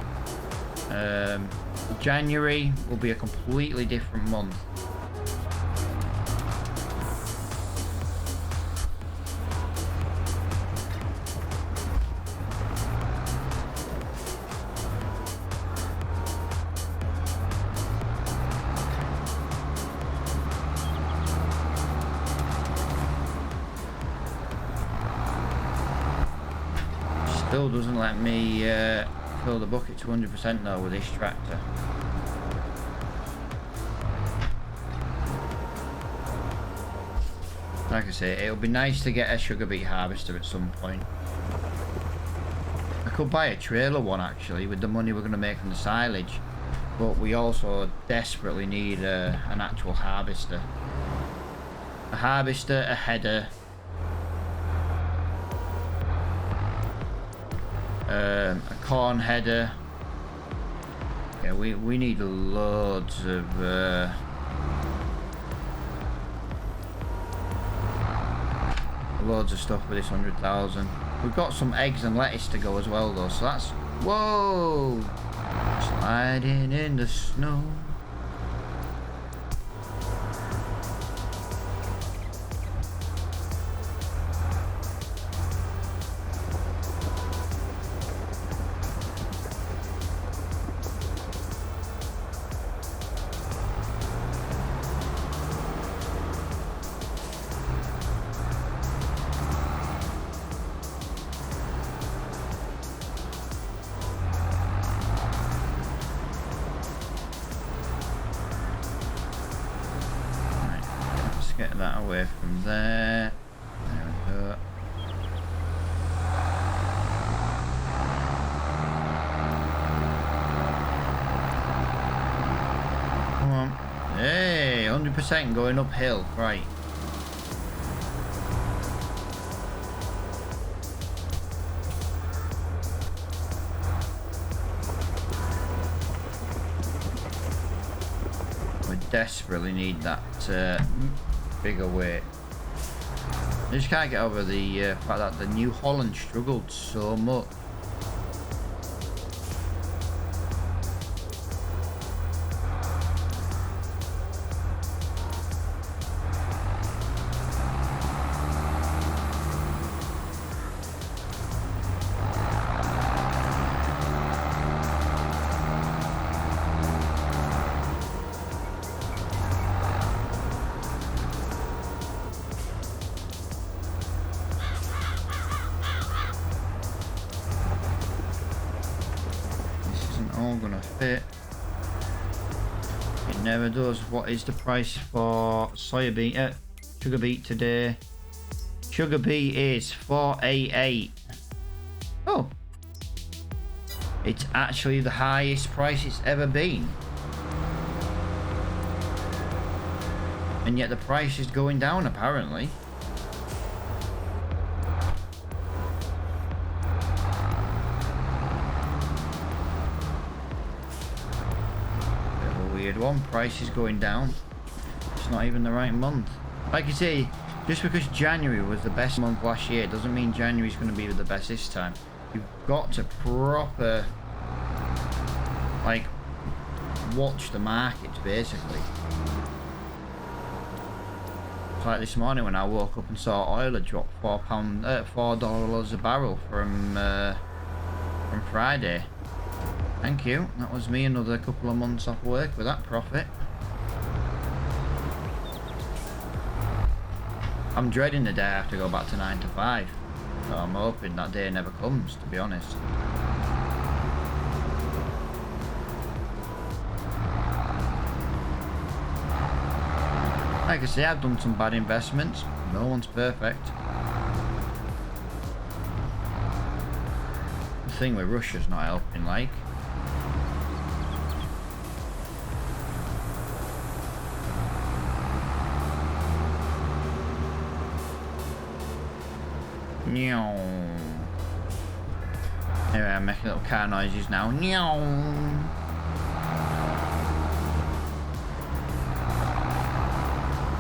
January will be a completely different month. Still doesn't let me fill the bucket to 100% though with this tractor. Like I say, it'll be nice to get a sugar beet harvester at some point. I could buy a trailer one actually with the money we're going to make from the silage, but we also desperately need an actual harvester. A harvester, a header, a corn header. Yeah, we need loads of stuff with this 100,000. We've got some eggs and lettuce to go as well though, so that's... Whoa! Sliding in the snow. get that away from there. There we go. Come on. Hey, 100% going uphill. Right. We desperately need that bigger weight. I just can't get over the fact that the New Holland struggled so much. All gonna fit. It never does. What is the price for soya bean? Sugar beet today. Sugar beet is 488. Oh, it's actually the highest price it's ever been, and yet the price is going down apparently. One price is going down. It's not even the right month. Like you say, just because January was the best month last year doesn't mean January is going to be the best this time. You've got to proper like watch the markets basically. It's like this morning when I woke up and saw oil had dropped $4 a barrel from Friday. Thank you. That was me another couple of months off work with that profit. I'm dreading the day I have to go back to 9 to 5. So I'm hoping that day never comes, to be honest. Like I say, I've done some bad investments. No one's perfect. The thing with Russia's not helping, like. Anyway, I'm making little car noises now.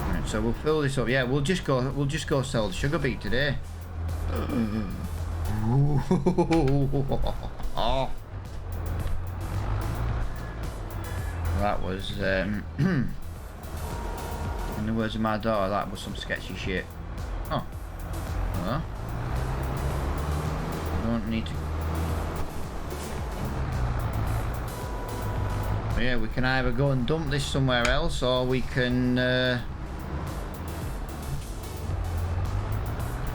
Right, so we'll fill this up. Yeah, we'll just go sell the sugar beet today. Oh. That was in the words of my daughter, that was some sketchy shit. Oh. Well, don't need to. But yeah, we can either go and dump this somewhere else, or we can.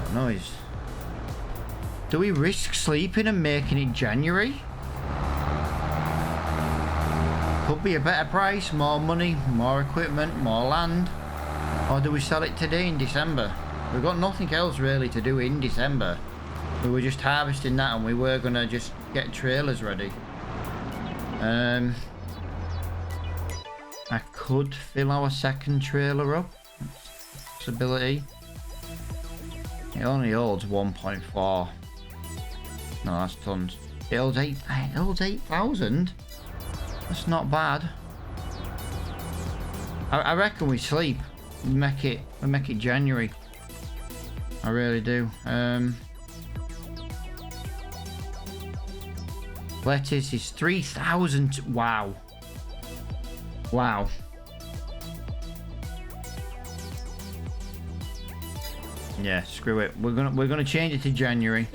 What noise? Do we risk sleeping and making it January? Could be a better price, more money, more equipment, more land. Or do we sell it today in December? We've got nothing else really to do in December. We were just harvesting that and we were going to just get trailers ready. I could fill our second trailer up. Possibility. It only holds 1.4. No, that's tons. It holds 8,000. That's not bad. I reckon we sleep. We make it January. I really do. Lettuce is 3,000. Wow. Wow. Yeah, screw it. We're gonna change it to January.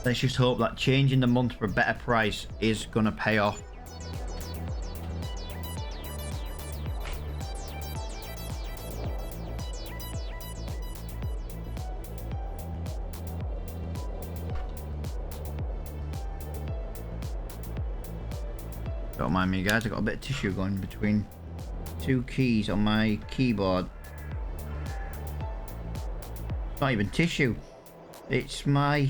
Let's just hope that changing the month for a better price is gonna pay off. Don't mind me, guys. I got a bit of tissue going between two keys on my keyboard. It's not even tissue. It's my...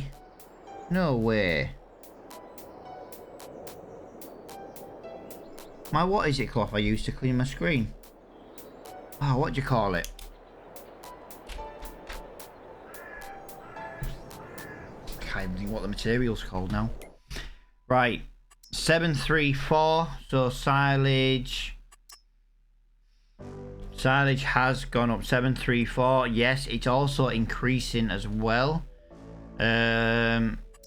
No way. My what is it cloth I use to clean my screen? Oh, what do you call it? Can't even think what the material's called now. Right. 734. So silage. Silage has gone up 734. Yes, it's also increasing as well.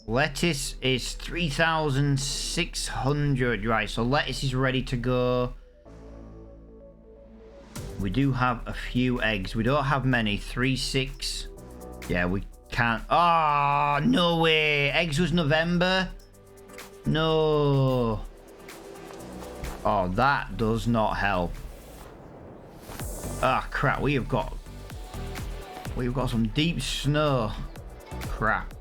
Lettuce is 3,600. Right, so lettuce is ready to go. We do have a few eggs. We don't have many. 3, 6. Yeah, we can't. Oh, no way. Eggs was November. No. Oh, that does not help. Ah, crap. We've got some deep snow. Crap.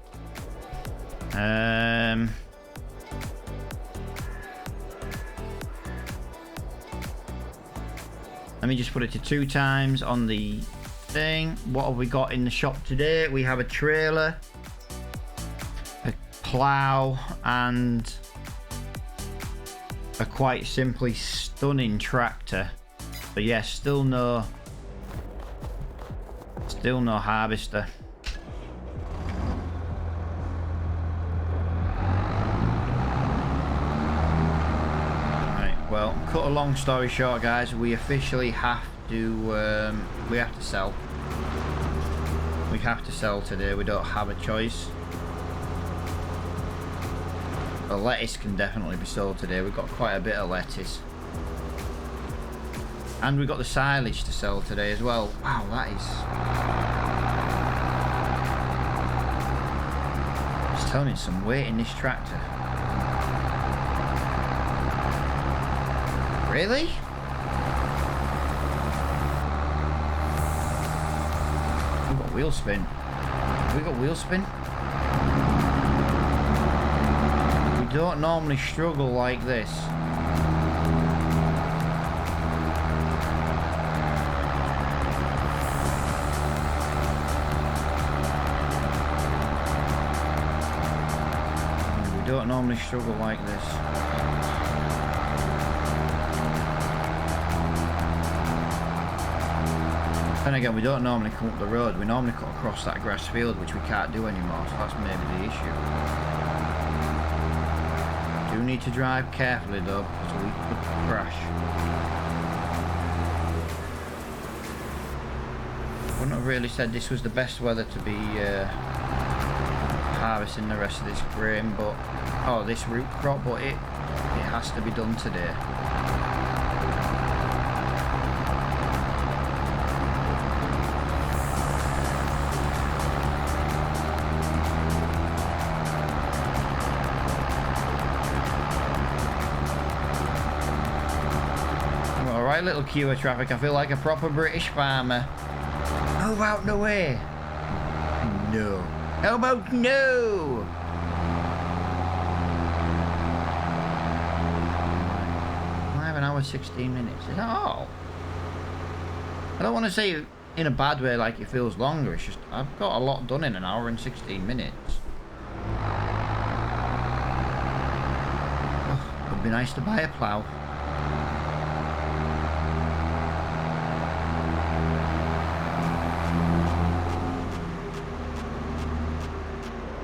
Let me just put it to 2 times on the thing. What have we got in the shop today? We have a trailer, a plow, and a quite simply stunning tractor. But yeah, still no harvester. Well, cut a long story short, guys, we officially have to sell. We have to sell today. We don't have a choice. The lettuce can definitely be sold today. We've got quite a bit of lettuce. And we've got the silage to sell today as well. Wow, that is... It's telling me some weight in this tractor. Really? We've got wheel spin. We got wheel spin? We don't normally struggle like this. We don't normally struggle like this. Then again, we don't normally come up the road. We normally cut across that grass field, which we can't do anymore, so that's maybe the issue. Do need to drive carefully though, because we could crash. Wouldn't have really said this was the best weather to be harvesting the rest of this grain, but this root crop, but it has to be done today. Alright, little queue of traffic. I feel like a proper British farmer. Move out the way. No. How about no? 11 hours, 16 minutes. Is that all? I don't want to say in a bad way like it feels longer. It's just I've got a lot done in an hour and 16 minutes. Oh, would be nice to buy a plough.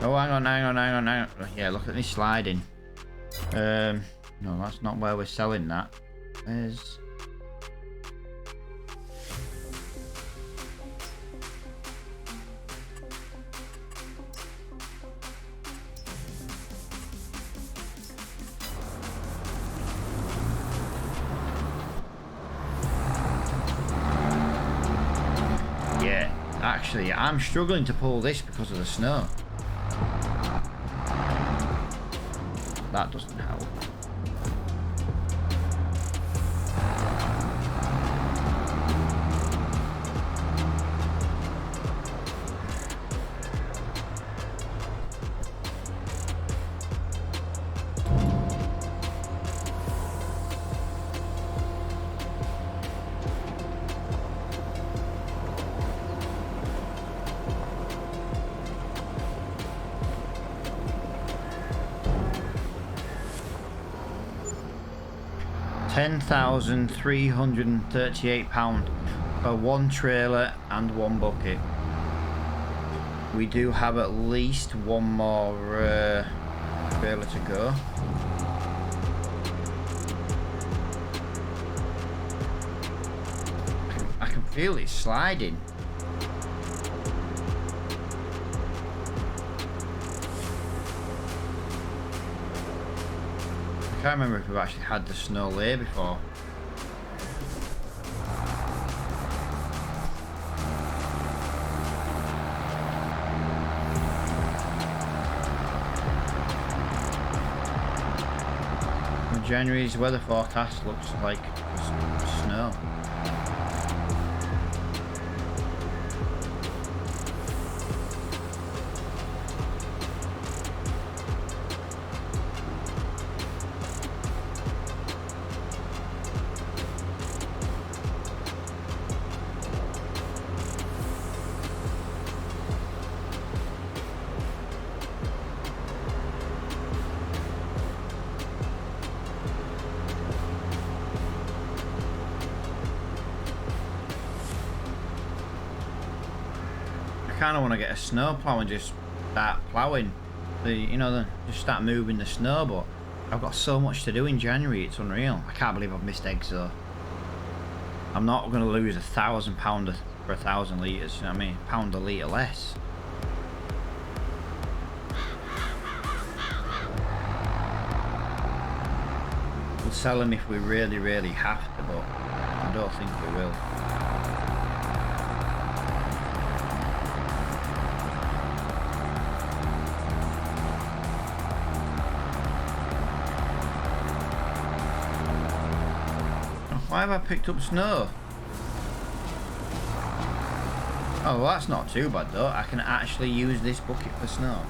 Oh, hang on. Yeah, look at me sliding. No, that's not where we're selling that. There's... Yeah, actually, I'm struggling to pull this because of the snow. That doesn't help. £10,338 for one trailer and one bucket. We do have at least one more trailer to go. I can feel it sliding. I can't remember if we've actually had the snow layer before. January's weather forecast looks like snow. I kind of want to get a snow plow and just start plowing just start moving the snow, but I've got so much to do in January, it's unreal. I can't believe I've missed eggs though. I'm not going to lose £1,000 for 1,000 litres, you know what I mean? £1 a litre less. We'll sell them if we really, really have to, but I don't think we will. Why have I picked up snow? Oh, well, that's not too bad though. I can actually use this bucket for snow.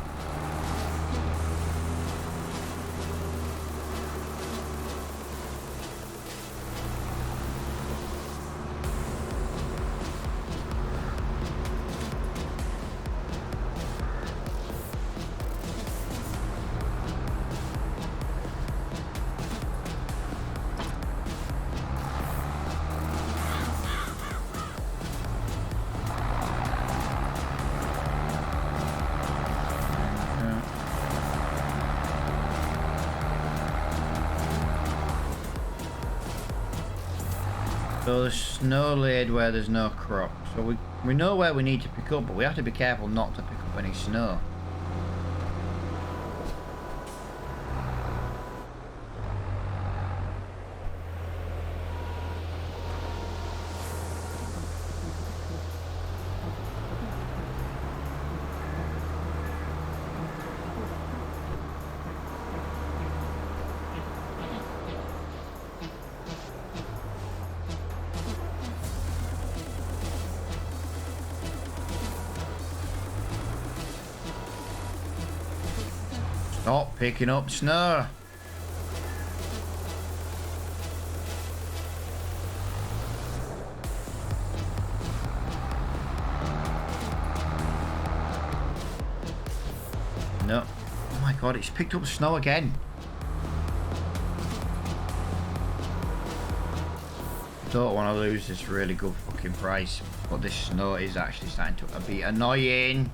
So there's snow laid where there's no crop. So we know where we need to pick up, but we have to be careful not to pick up any snow. Stop picking up snow. No. Oh my god, it's picked up snow again. Don't want to lose this really good fucking price, but this snow is actually starting to be annoying.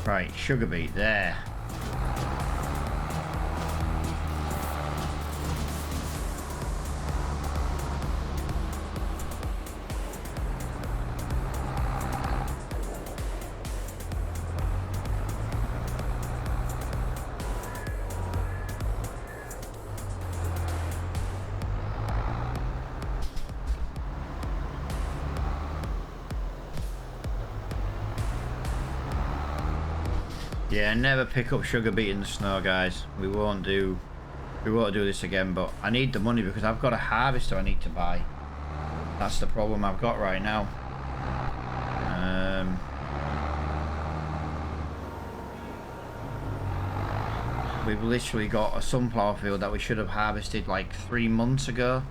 Right, sugar beet there. Yeah, never pick up sugar beet in the snow, guys. We won't do this again, but I need the money because I've got a harvester I need to buy. That's the problem I've got right now. We've literally got a sunflower field that we should have harvested like 3 months ago.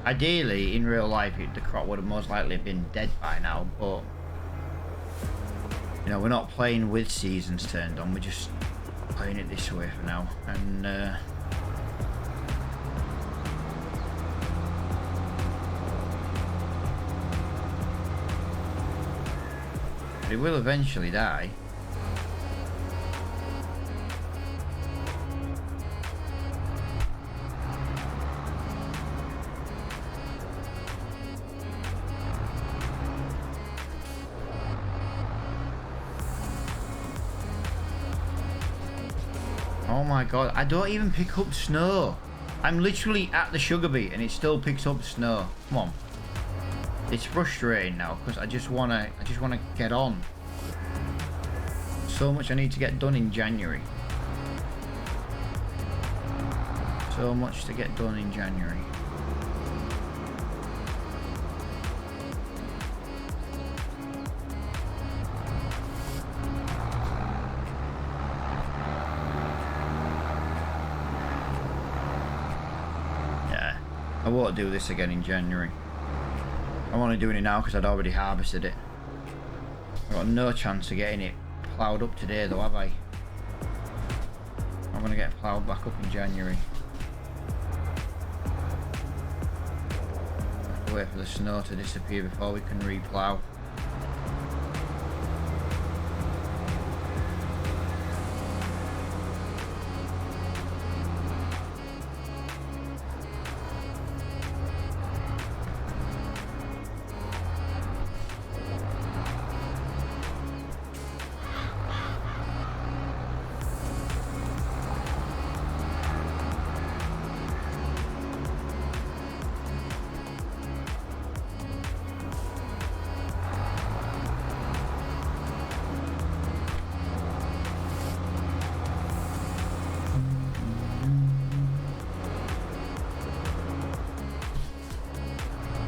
Ideally, in real life, the crop would have most likely been dead by now, but you know, we're not playing with seasons turned on, we're just playing it this way for now, and it will eventually die. Oh my god, I don't even pick up snow. I'm literally at the sugar beet and it still picks up snow. Come on. It's frustrating now because I just wanna get on. So much I need to get done in January. So much to get done in January. I won't do this again in January. I'm only doing it now because I'd already harvested it. I've got no chance of getting it ploughed up today though, have I? I'm going to get ploughed back up in January. Have to wait for the snow to disappear before we can re-plough.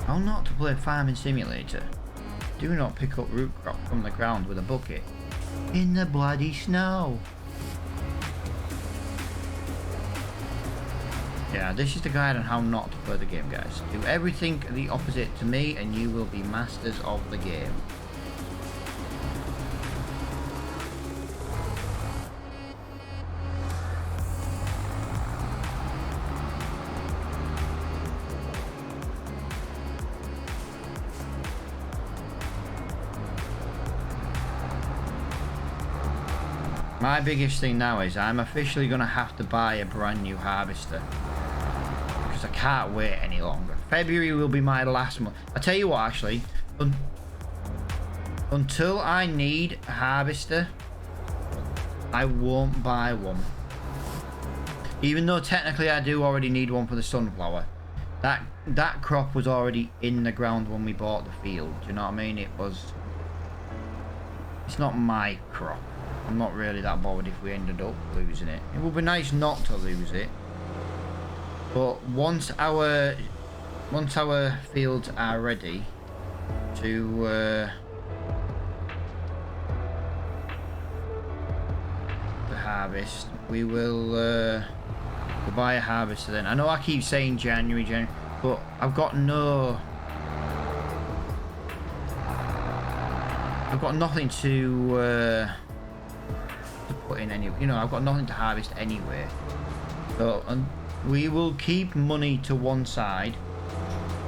How not to play Farming Simulator? Do not pick up root crop from the ground with a bucket. In the bloody snow. Yeah, this is the guide on how not to play the game, guys. Do everything the opposite to me and you will be masters of the game. My biggest thing now is I'm officially going to have to buy a brand new harvester because I can't wait any longer. February will be my last month. I tell you what, actually, until I need a harvester, I won't buy one. Even though technically I do already need one for the sunflower. That crop was already in the ground when we bought the field. Do you know what I mean? It's not my crop. I'm not really that bothered if we ended up losing it. It would be nice not to lose it. But once our fields are ready to harvest, we'll buy a harvester then. I know I keep saying January, but I've got nothing to put in any, I've got nothing to harvest anyway. So we will keep money to one side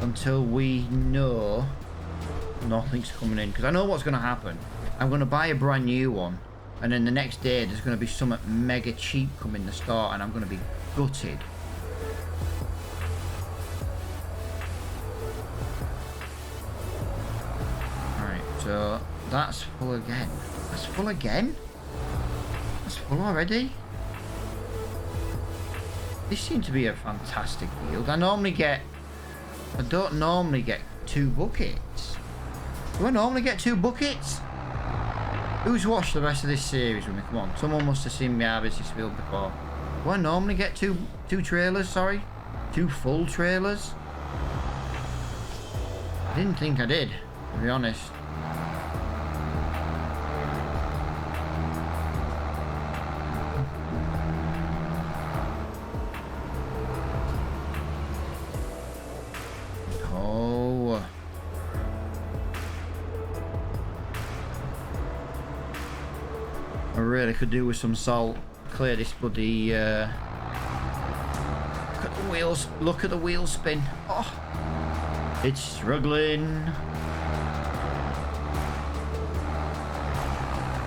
until we know nothing's coming in, because I know what's going to happen. I'm going to buy a brand new one, and then the next day there's going to be something mega cheap coming in the store, and I'm going to be gutted. Alright, so that's full again. That's full again? That's full already? This seems to be a fantastic field. I don't normally get 2 buckets. Do I normally get 2 buckets? Who's watched the rest of this series with me? Come on, someone must have seen me harvest this field before. Do I normally get two trailers, sorry? 2 full trailers? I didn't think I did, to be honest. I really could do with some salt. clear this bloody... look at the wheels. Look at the wheel spin. Oh, it's struggling.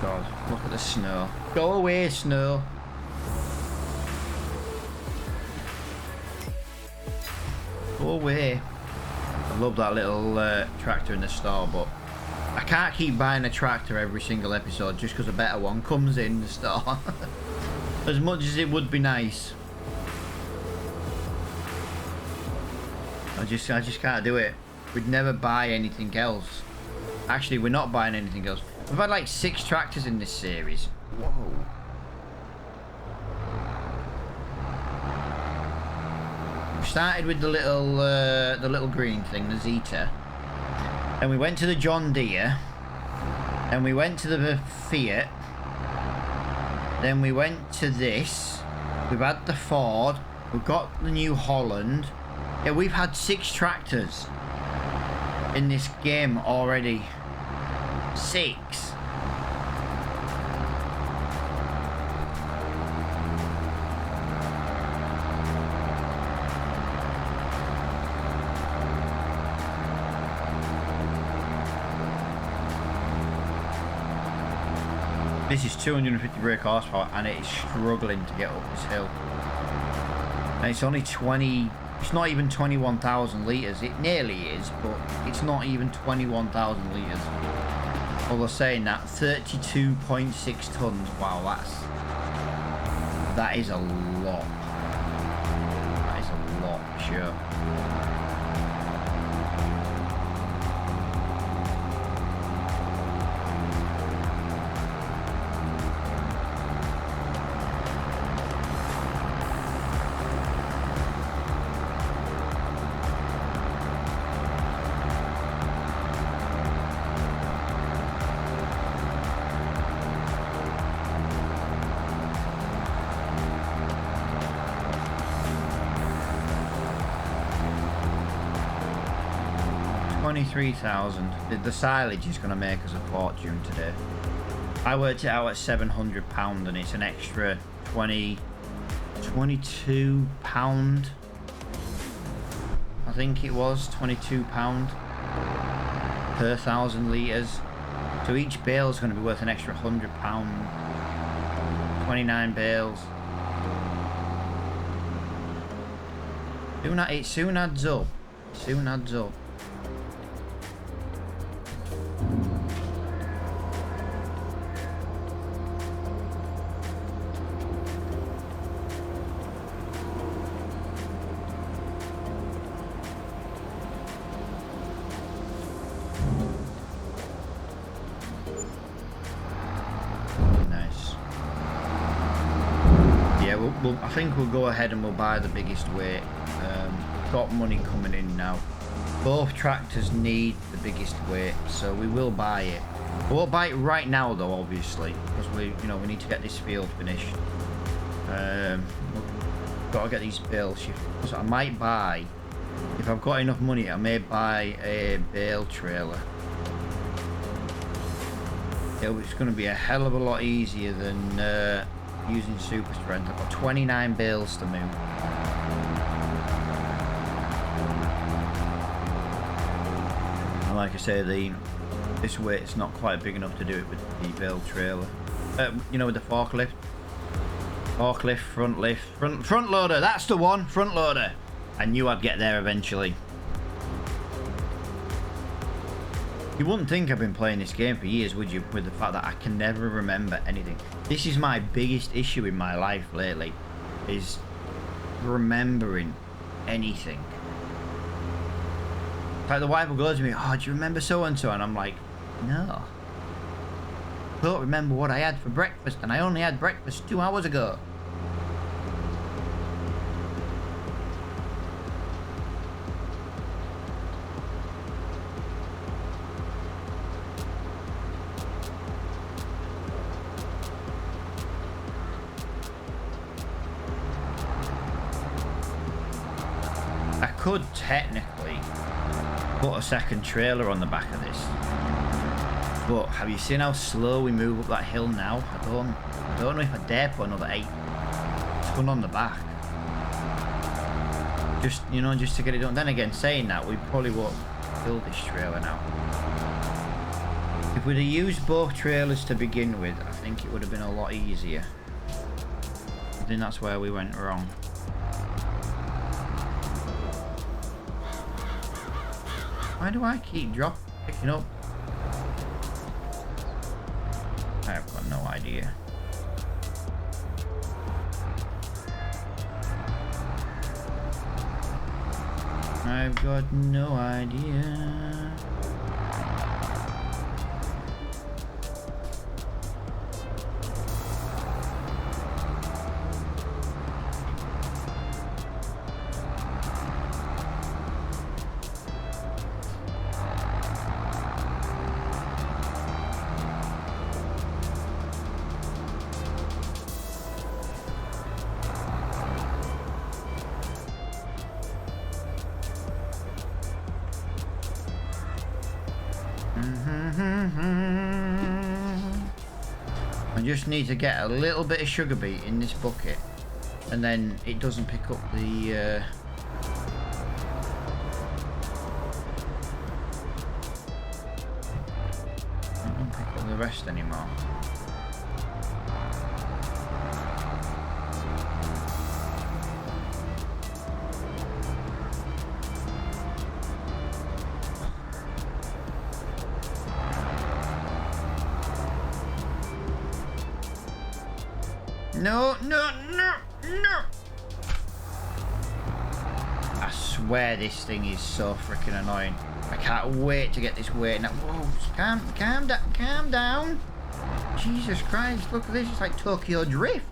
God, look at the snow. Go away, snow. Go away. I love that little tractor in the store, but I can't keep buying a tractor every single episode just because a better one comes in the store. As much as it would be nice. I just can't do it. We'd never buy anything else. Actually, we're not buying anything else. We've had like 6 tractors in this series. Whoa. We started with the little green thing, the Zeta. And we went to the John Deere. And we went to the Fiat. Then we went to this. We've had the Ford. We've got the New Holland. Yeah, we've had 6 tractors in this game already. 6. This is 250 brake horsepower and it is struggling to get up this hill. And it's only 20... It's not even 21,000 litres. It nearly is, but it's not even 21,000 litres. Although saying that, 32.6 tons. Wow, that is a lot. That is a lot, for sure. $23,000. The silage is going to make us a fortune today. I worked it out at £700 and it's an extra 22 pound. I think it was £22 per 1,000 litres. So each bale is going to be worth an extra £100. 29 bales. It soon adds up. Soon adds up. I think we'll go ahead and we'll buy the biggest weight. Got money coming in now. Both tractors need the biggest weight, so we will buy it. We won't buy it right now though, obviously, because we need to get this field finished. Got to get these bales shifted. So I might buy, if I've got enough money, I may buy a bale trailer. It's going to be a hell of a lot easier than using super strength. I've got 29 bales to move. And like I say, this weight's not quite big enough to do it with the bale trailer. With the forklift. Forklift, front loader. That's the one, front loader. I knew I'd get there eventually. You wouldn't think I've been playing this game for years, would you? With the fact that I can never remember anything. This is my biggest issue in my life lately, is remembering anything. Like the wife will go to me, "Oh, do you remember so and so?" And I'm like, "No. I don't remember what I had for breakfast, and I only had breakfast 2 hours ago." Could technically put a second trailer on the back of this. But have you seen how slow we move up that hill now? I don't know if I dare put another 8 ton on the back. Just, you know, just to get it done. Then again, saying that, we probably won't build this trailer now. If we'd have used both trailers to begin with, I think it would have been a lot easier. I think that's where we went wrong. Why do I keep picking up? I have got no idea. I've got no idea. I just need to get a little bit of sugar beet in this bucket, and then it doesn't pick up the rest anymore. No, no, no, no! I swear this thing is so freaking annoying. I can't wait to get this weight now. Whoa, calm down. Jesus Christ, look at this, it's like Tokyo Drift.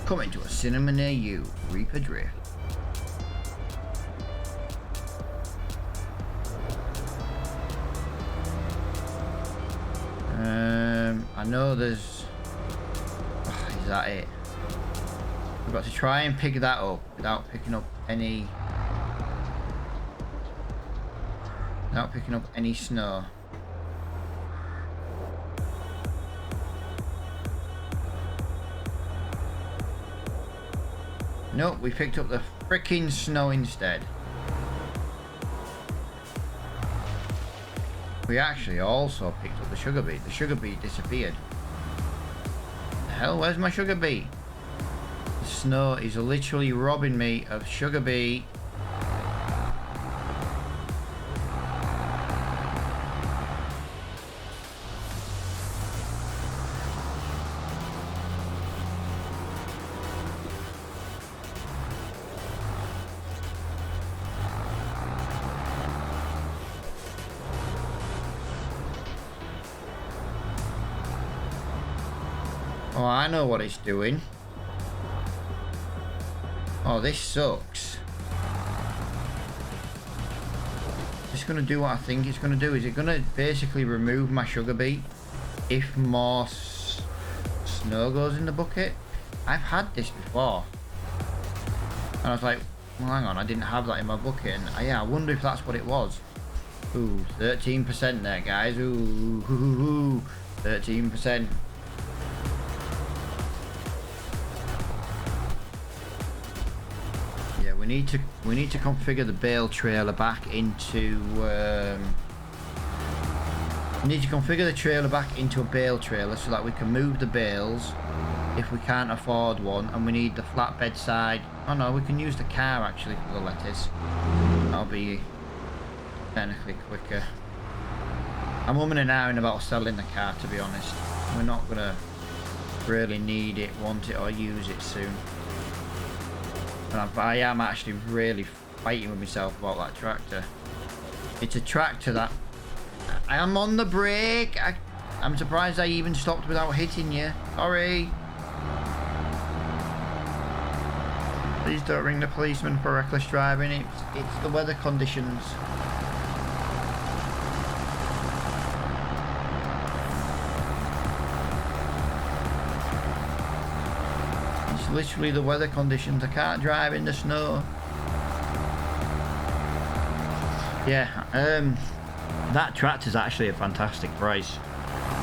Coming to a cinema near you, Reaper Drift. I know there's... is that it? We've got to try and pick that up without picking up any... snow. Nope, we picked up the freaking snow instead. We actually also picked up the sugar beet. The sugar beet disappeared. The hell, where's my sugar beet? The snow is literally robbing me of sugar beet. Oh, I know what it's doing. Oh, this sucks. It's going to do what I think it's going to do. Is it going to basically remove my sugar beet if more snow goes in the bucket? I've had this before. And I was like, well, hang on, I didn't have that in my bucket. And yeah, I wonder if that's what it was. Ooh, 13% there, guys. Ooh, 13%. We need to configure the bale trailer back into we need to configure the trailer back into a bale trailer so that we can move the bales if we can't afford one, and we need the flatbed side. Oh no, we can use the car actually for the lettuce. That'll be technically quicker. I'm umming and ahhing about selling the car, to be honest. We're not gonna really need it, want it, or use it soon. And I am actually really fighting with myself about that tractor. It's a tractor that... I am on the brake. I'm surprised I even stopped without hitting you. Sorry. Please don't ring the policeman for reckless driving. It's the weather conditions. Literally the weather conditions. I can't drive in the snow. Yeah, that tractor's actually a fantastic price.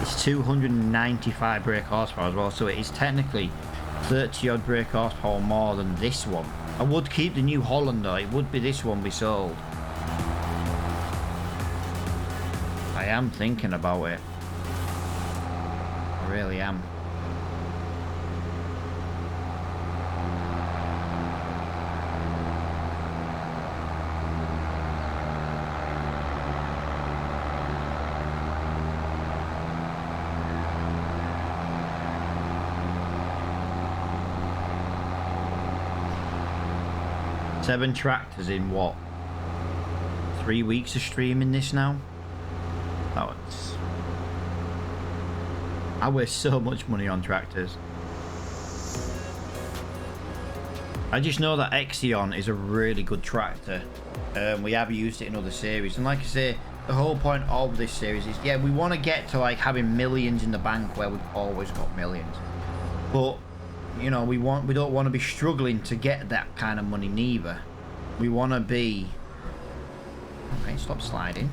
It's 295 brake horsepower as well, so it is technically 30 odd brake horsepower more than this one. I would keep the New Holland though, it would be this one be sold. I am thinking about it. I really am. Seven tractors in what? 3 weeks of streaming this now? Oh, I waste so much money on tractors. I just know that Exion is a really good tractor. We have used it in other series, and like I say, the whole point of this series is, yeah, we want to get to like having millions in the bank where we've always got millions, but you know, we don't want to be struggling to get that kind of money neither. We want to be... Okay, stop sliding.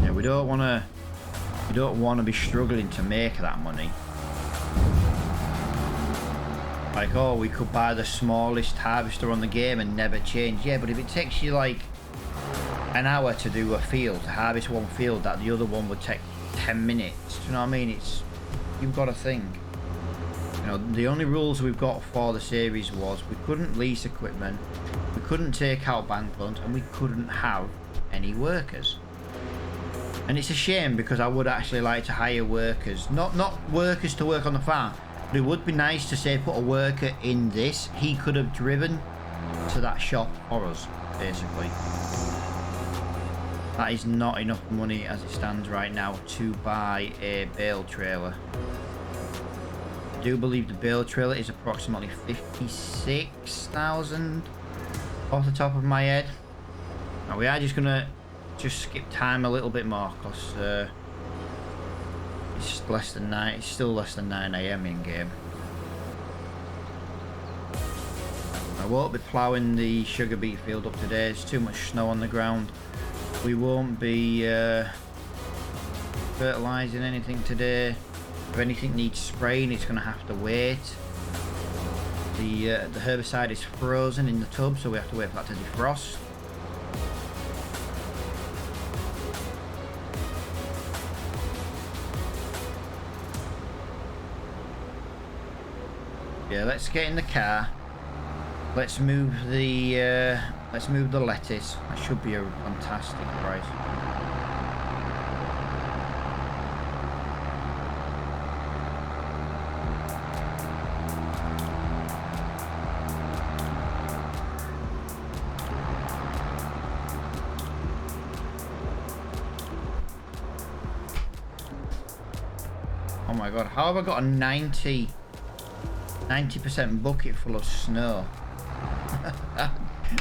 Yeah, we don't want to be struggling to make that money. Like, oh, we could buy the smallest harvester on the game and never change. Yeah, but if it takes you like an hour to do a field, to harvest one field, that the other one would take 10 minutes. Do you know what I mean? It's, you've got to think. You know, the only rules we've got for the series was we couldn't lease equipment, we couldn't take out bank loans, and we couldn't have any workers. And it's a shame because I would actually like to hire workers, not workers to work on the farm. But it would be nice to say put a worker in this. He could have driven to that shop for us, basically. That is not enough money as it stands right now to buy a bale trailer. I do believe the bale trailer is approximately 56,000 off the top of my head. Now we are just gonna skip time a little bit more because it's less than 9. It's still less than 9 AM in game. I won't be ploughing the sugar beet field up today. There's too much snow on the ground. We won't be fertilizing anything today. If anything needs spraying, it's going to have to wait. The herbicide is frozen in the tub, so we have to wait for that to defrost. Yeah, let's get in the car. Let's move the lettuce. That should be a fantastic price. Oh my god, how have I got a 90% bucket full of snow?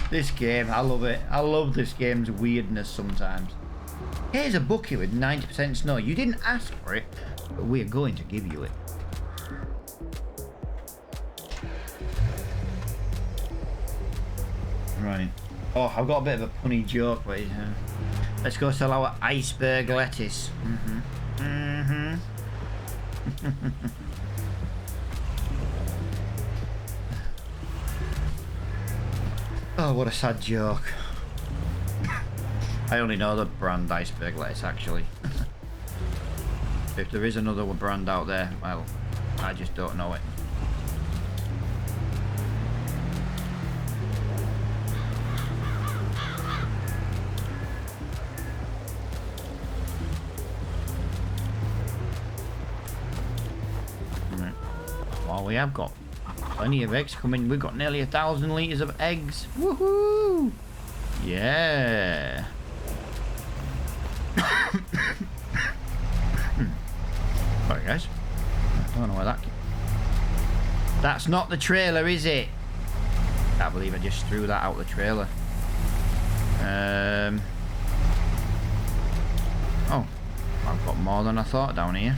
This game, I love it. I love this game's weirdness sometimes. Here's a bucket with 90% snow. You didn't ask for it, but we're going to give you it. Right. Oh, I've got a bit of a funny joke, but let's go sell our iceberg lettuce. Oh, what a sad joke. I only know the brand iceberg lettuce, actually. If there is another brand out there, well, I just don't know it. Right. Well, we have got plenty of eggs coming. We've got nearly 1,000 litres of eggs. Woohoo! Yeah. Sorry guys. I don't know where that came. That's not the trailer, is it? Can't believe I just threw that out the trailer. Oh. I've got more than I thought down here.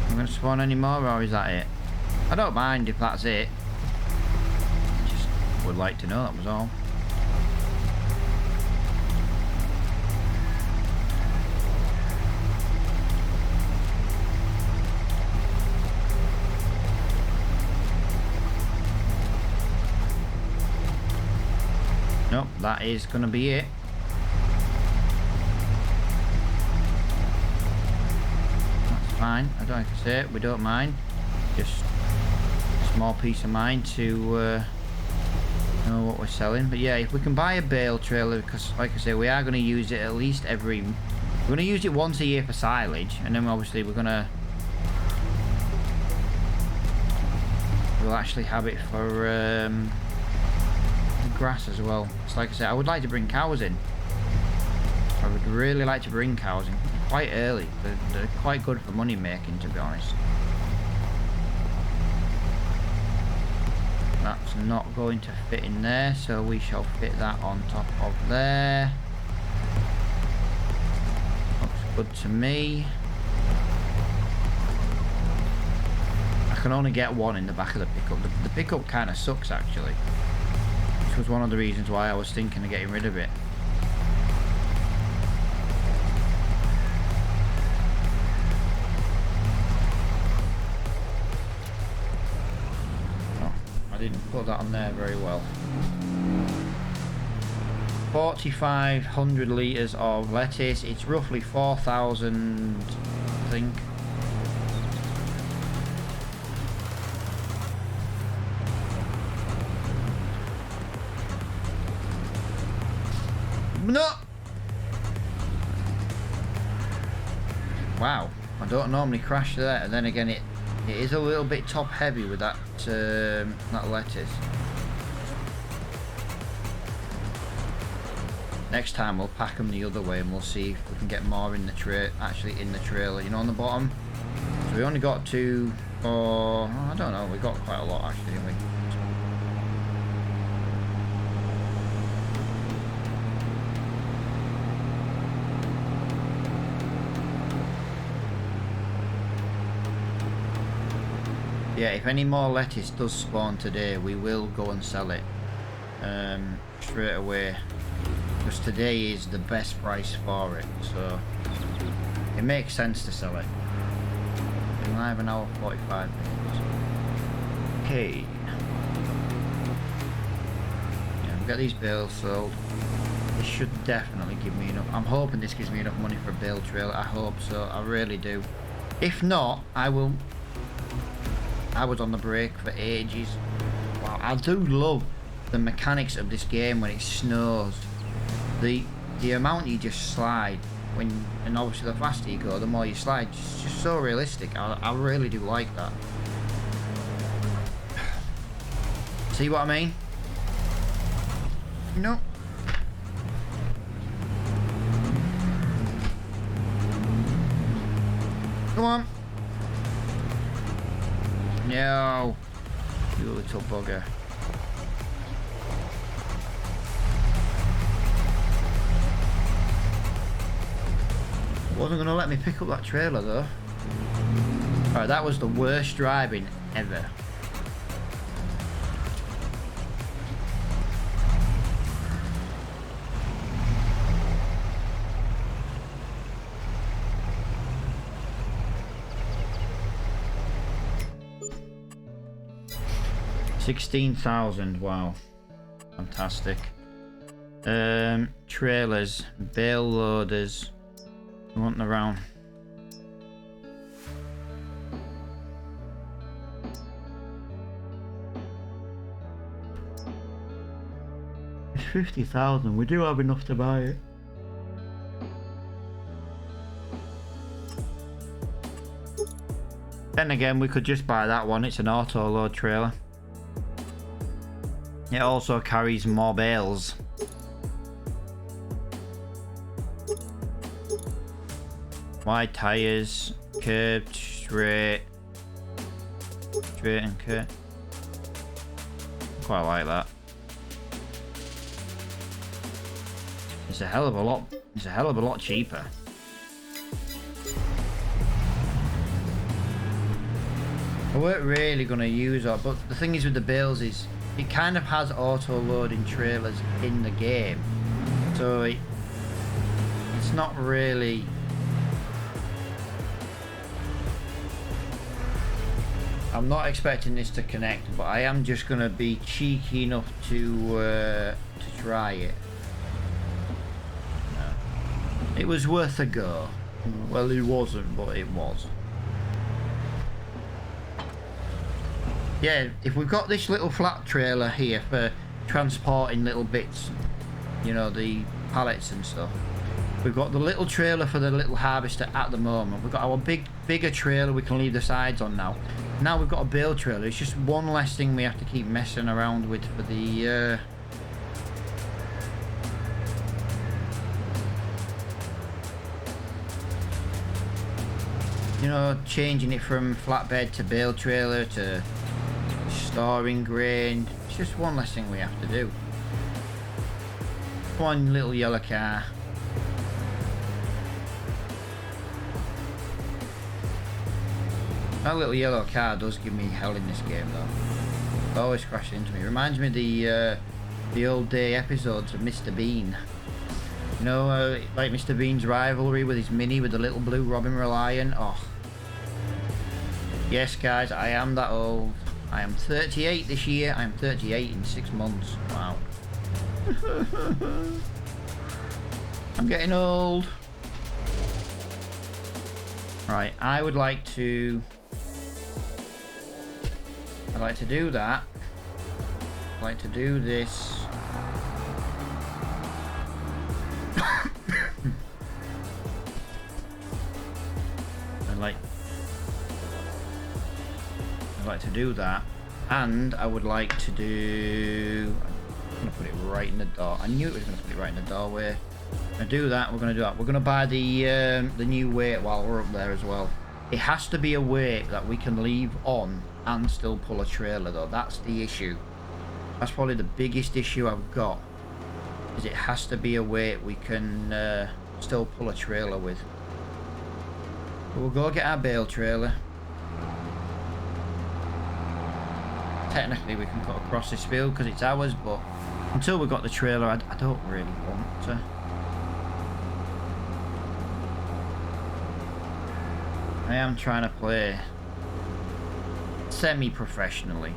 I'm going to spawn any more, or is that it? I don't mind if that's it. Just would like to know, that was all. Nope, that is going to be it. That's fine. I don't like to say it. We don't mind. Just a small peace of mind to know what we're selling. But yeah, if we can buy a bale trailer, because like I say, we are going to use it at least every... We're going to use it once a year for silage, and then obviously we're going to... We'll actually have it for... grass as well. So like I said, I would like to bring cows in. I would really like to bring cows in quite early. They're quite good for money making, to be honest. That's not going to fit in there, so we shall fit that on top of there. Looks good to me. I can only get one in the back of the pickup. The pickup kind of sucks actually. Which was one of the reasons why I was thinking of getting rid of it. Oh, I didn't put that on there very well. 4,500 litres of lettuce. It's roughly 4,000, I think. No! Wow, I don't normally crash there, and then again it is a little bit top heavy with that that lettuce. Next time we'll pack them the other way and we'll see if we can get more in the actually in the trailer, you know, on the bottom. So we only got two, or I don't know, we got quite a lot actually, didn't we? Yeah, if any more lettuce does spawn today, we will go and sell it straight away, because today is the best price for it, so it makes sense to sell it. Been live an hour 45 minutes. Okay. Yeah, we've got these bales sold. This should definitely give me enough. I'm hoping this gives me enough money for a bale trailer. I hope so. I really do. If not, I will... I was on the brake for ages. Wow, I do love the mechanics of this game when it snows. The amount you just slide when, and obviously the faster you go, the more you slide. It's just so realistic. I really do like that. See what I mean? No. Come on. No, you little bugger. Wasn't gonna let me pick up that trailer though. Alright, that was the worst driving ever. $16,000, wow, fantastic. Trailers, bale loaders, we want around. It's 50,000. We do have enough to buy it. Then again, we could just buy that one. It's an auto load trailer. It also carries more bales. Wide tyres, curved, straight and curved. Quite like that. It's a hell of a lot. It's a hell of a lot cheaper. I weren't really gonna use it, but the thing is with the bales is it kind of has auto loading trailers in the game, so it's not really. I'm not expecting this to connect, but I am just gonna be cheeky enough to try it. No. It was worth a go. Well, it wasn't, but it was. Yeah, if we've got this little flat trailer here for transporting little bits, you know, the pallets and stuff. We've got the little trailer for the little harvester at the moment. We've got our bigger trailer we can leave the sides on now. Now we've got a bale trailer. It's just one less thing we have to keep messing around with for the you know, changing it from flatbed to bale trailer to storing grain. It's just one less thing we have to do. One little yellow car. That little yellow car does give me hell in this game though. It always crashes into me. It reminds me of the old day episodes of Mr. Bean. You know, like Mr. Bean's rivalry with his Mini with the little blue Robin Reliant. Oh. Yes guys, I am that old. I am 38 this year. I am 38 in 6 months. Wow. I'm getting old. Right, I'd like to do that. I'd like to do this. I'd like to do that, and I would like to do. I'm gonna put it right in the door. I knew it was gonna put it right in the doorway. I'm gonna do that. We're gonna do that. We're gonna buy the new weight while we're up there as well. It has to be a weight that we can leave on and still pull a trailer though. That's the issue. That's probably the biggest issue I've got. Is it has to be a weight we can still pull a trailer with. But we'll go get our bale trailer. Technically we can cut across this field because it's ours, but until we've got the trailer I don't really want to. I am trying to play semi-professionally.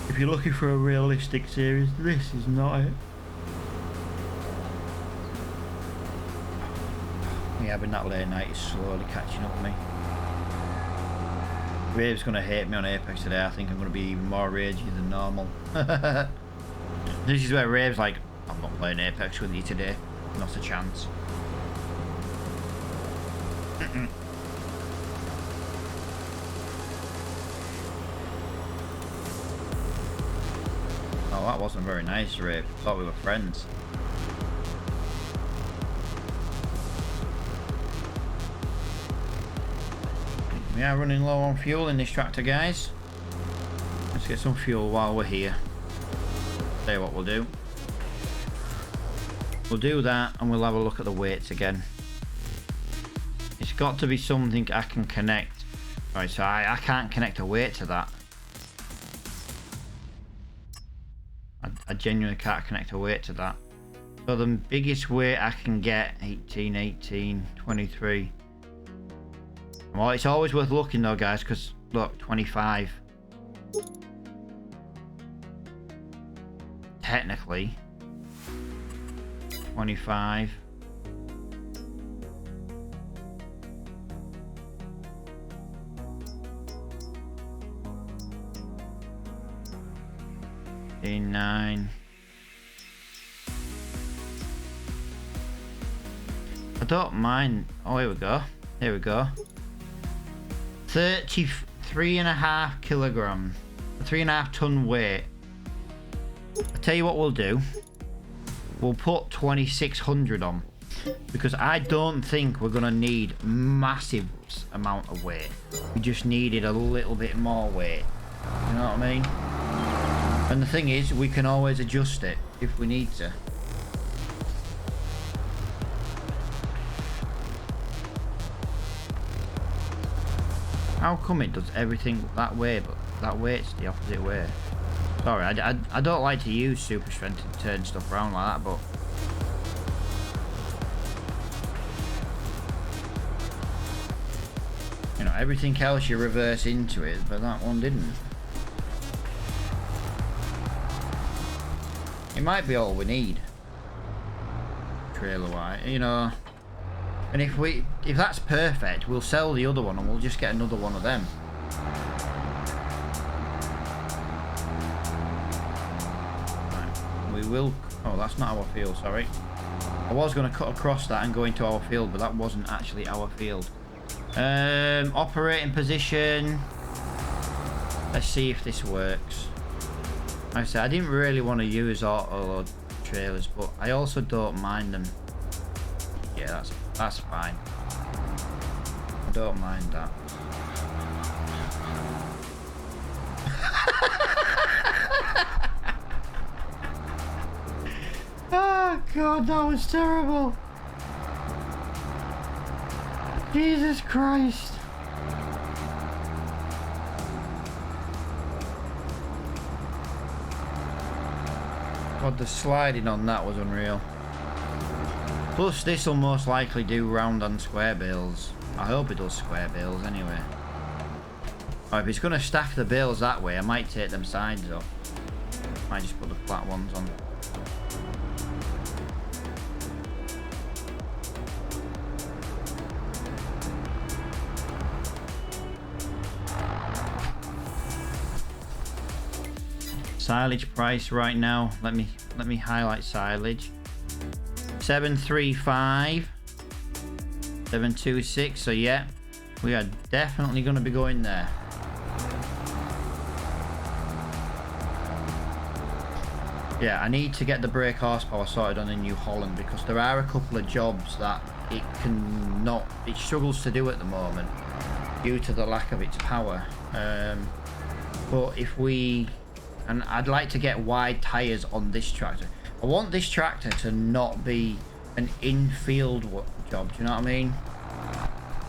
If you're looking for a realistic series, this is not it. Yeah, having that late night is slowly catching up with me. Rave's gonna hate me on Apex today. I think I'm gonna be even more ragey than normal. This is where Rave's like, I'm not playing Apex with you today. Not a chance. Oh, that wasn't very nice, Rave. Thought we were friends. We are running low on fuel in this tractor, guys. Let's get some fuel while we're here. Tell you what we'll do. We'll do that and we'll have a look at the weights again. It's got to be something I can connect. Right, so I can't connect a weight to that. I genuinely can't connect a weight to that. So the biggest weight I can get, 18, 18, 23. Well, it's always worth looking though, guys, because look, 25. Technically, 25. $9. I don't mind. Oh, here we go. Here we go. 33.5 kilograms. 3.5 ton weight. I'll tell you what we'll do. We'll put 2600 on. Because I don't think we're going to need massive amount of weight. We just needed a little bit more weight. You know what I mean? And the thing is, we can always adjust it. if we need to. How come it does everything that way, but that way it's the opposite way? Sorry, I don't like to use super strength to turn stuff around like that, but... You know, everything else you reverse into it, but that one didn't. It might be all we need. Trailer-wise, you know... And if that's perfect, we'll sell the other one and we'll just get another one of them. Right. We will... Oh, that's not our field, sorry. I was going to cut across that and go into our field, but that wasn't actually our field. Operating position. Let's see if this works. Like I said, I didn't really want to use auto-load trailers, but I also don't mind them. Yeah, that's fine. I don't mind that. Oh god, that was terrible. Jesus Christ. God, the sliding on that was unreal. Plus, this will most likely do round and square bales. I hope it does square bales anyway. Or if it's going to stack the bales that way, I might take them sides up. Might just put the flat ones on. Silage price right now. Let me highlight silage. 735, 726. So yeah, we are definitely going to be going there. Yeah, I need to get the brake horsepower sorted on the New Holland because there are a couple of jobs that it struggles to do at the moment due to the lack of its power. But if and I'd like to get wide tires on this tractor. I want this tractor to not be an in-field job, do you know what I mean?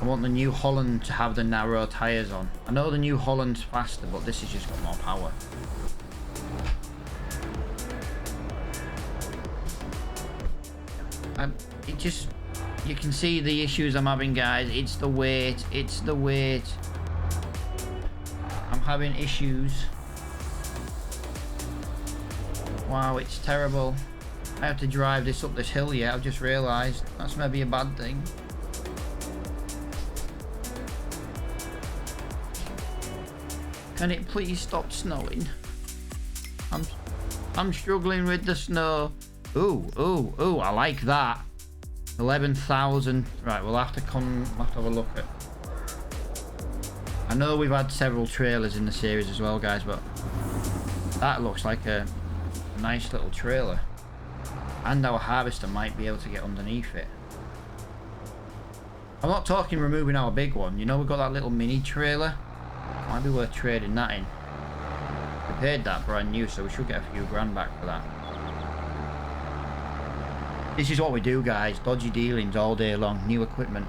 I want the New Holland to have the narrow tyres on. I know the New Holland's faster, but this has just got more power. You can see the issues I'm having, guys. It's the weight, I'm having issues. Wow, it's terrible. I have to drive this up this hill, yeah, I've just realised. That's maybe a bad thing. Can it please stop snowing? I'm struggling with the snow. Ooh, I like that. 11,000. Right, we'll have to have a look at... I know we've had several trailers in the series as well, guys, but that looks like a nice little trailer. And our harvester might be able to get underneath it. I'm not talking removing our big one. You know, we've got that little mini trailer. Might be worth trading that in. We paid that brand new, so we should get a few grand back for that. This is what we do, guys. Dodgy dealings all day long. New equipment.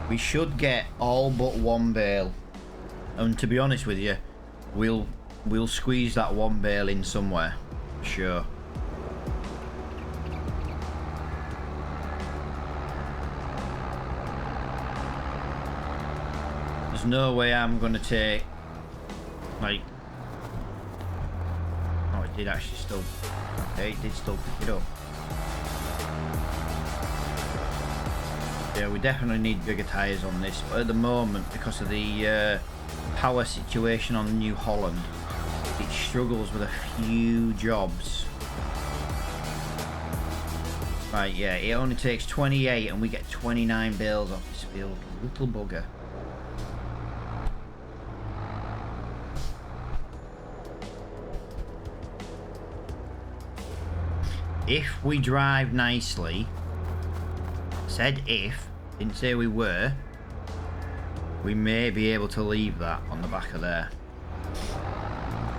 We should get all but one bale. And to be honest with you, we'll squeeze that one bale in somewhere. Sure. There's no way I'm going to take, like... Oh, it did actually still... Okay, it did still pick it up. Yeah, we definitely need bigger tyres on this, but at the moment, because of the power situation on the New Holland, it struggles with a few jobs. Right, yeah, it only takes 28 and we get 29 bales off this field. Little bugger. if we drive nicely, said if, didn't say we were, we may be able to leave that on the back of there.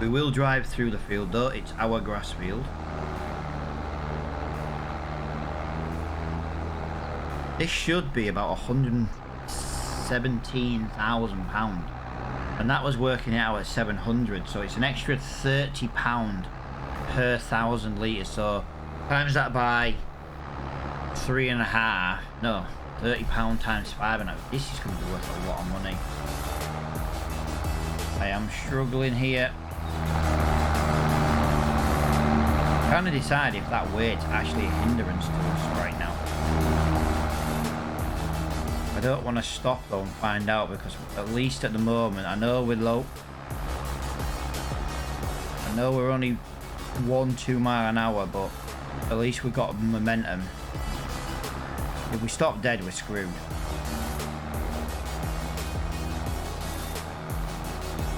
We will drive through the field though, it's our grass field. This should be about £117,000, and that was working out at 700, so it's an extra £30 per 1,000 litres, so times that by 3.5, no, £30 times 5.5. This is going to be worth a lot of money. I am struggling here. I'm trying to decide if that weight's actually a hindrance to us right now. I don't want to stop though and find out, because at least at the moment, I know we're low. I know we're only 1-2 miles an hour, but at least we've got momentum. If we stop dead, we're screwed.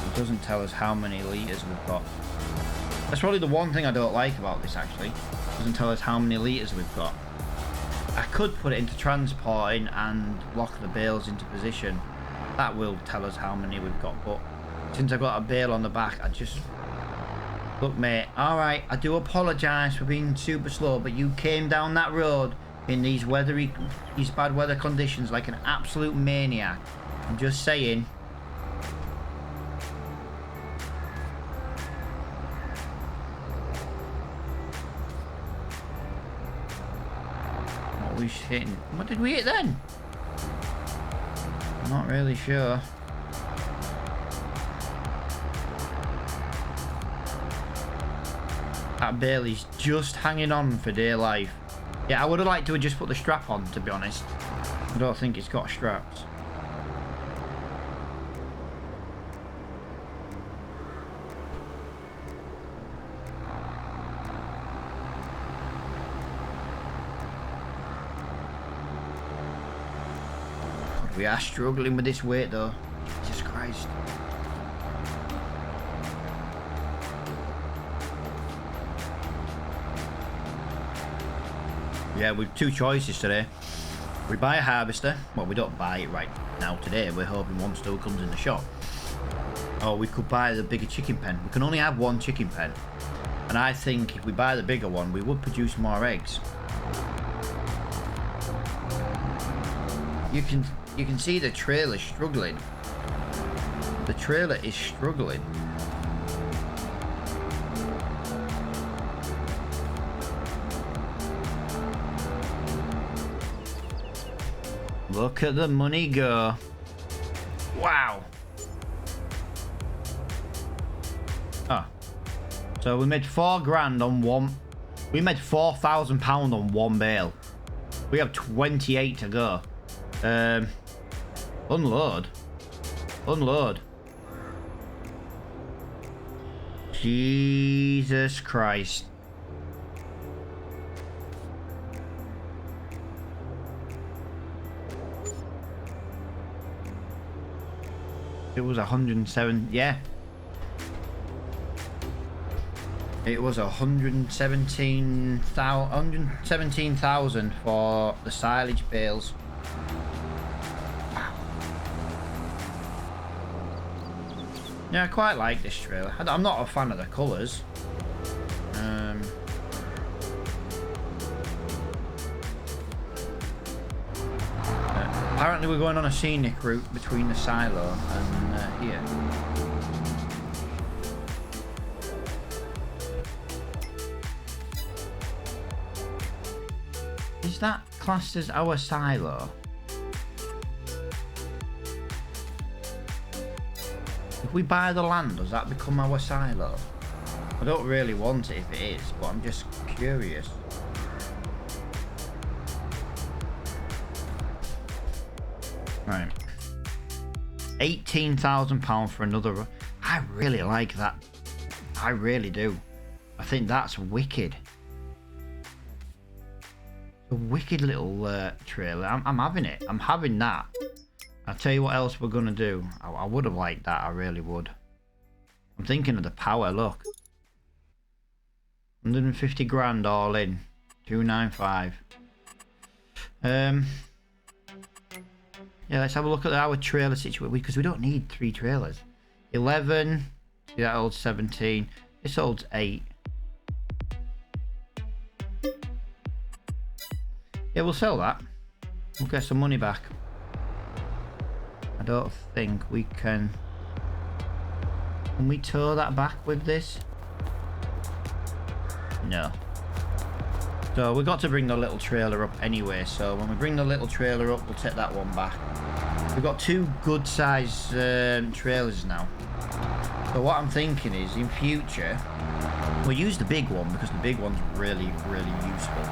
It doesn't tell us how many litres we've got. That's probably the one thing I don't like about this, actually. It doesn't tell us how many litres we've got. I could put it into transporting and lock the bales into position. That will tell us how many we've got, but since I've got a bale on the back, I just... Look, mate, alright, I do apologise for being super slow, but you came down that road in these bad weather conditions like an absolute maniac. I'm just saying. What are we hitting? What did we hit then? I'm not really sure. That Bailey's just hanging on for dear life. Yeah, I would have liked to have just put the strap on, to be honest. I don't think it's got straps. God, we are struggling with this weight though. Jesus Christ. Yeah, we've two choices today. We buy a harvester. Well, we don't buy it right now today. We're hoping one still comes in the shop. Or we could buy the bigger chicken pen. We can only have one chicken pen. And I think if we buy the bigger one, we would produce more eggs. You can see the trailer struggling. The trailer is struggling. Look at the money go. Wow. Oh. So we made 4 grand on one. We made £4,000 on one bale. We have 28 to go. Unload. Unload. Jesus Christ. It was 107, yeah. It was 117,000 for the silage bales. Wow. Yeah, I quite like this trailer. I'm not a fan of the colours. Apparently we're going on a scenic route between the silo and here. Is that classed as our silo? If we buy the land, does that become our silo? I don't really want it if it is, but I'm just curious. Right. £18,000 for another. I really like that. I really do. I think that's wicked. A wicked little trailer. I'm having it. I'm having that. I'll tell you what else we're going to do. I would have liked that. I really would. I'm thinking of the power. Look. 150 grand all in. 295. Yeah, let's have a look at our trailer situation because we don't need 3 trailers. 11. See, that holds 17. This holds 8. Yeah, we'll sell that. We'll get some money back. I don't think we can. Can we tow that back with this? No. So we've got to bring the little trailer up anyway. So when we bring the little trailer up, we'll take that one back. We've got 2 good size trailers now. So what I'm thinking is, in future, we'll use the big one because the big one's really, really useful.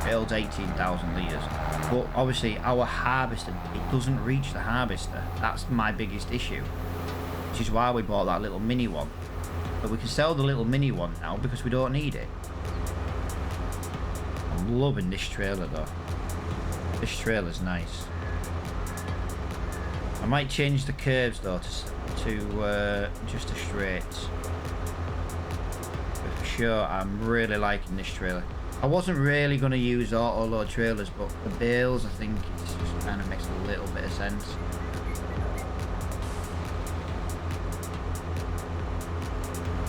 It holds 18,000 litres. But obviously, our harvester, it doesn't reach the harvester. That's my biggest issue. Which is why we bought that little mini one. But we can sell the little mini one now because we don't need it. I'm loving this trailer though. This trailer's nice. I might change the curves though to just a straight. But for sure, I'm really liking this trailer. I wasn't really going to use auto load trailers, but the bales, I think it just kind of makes a little bit of sense.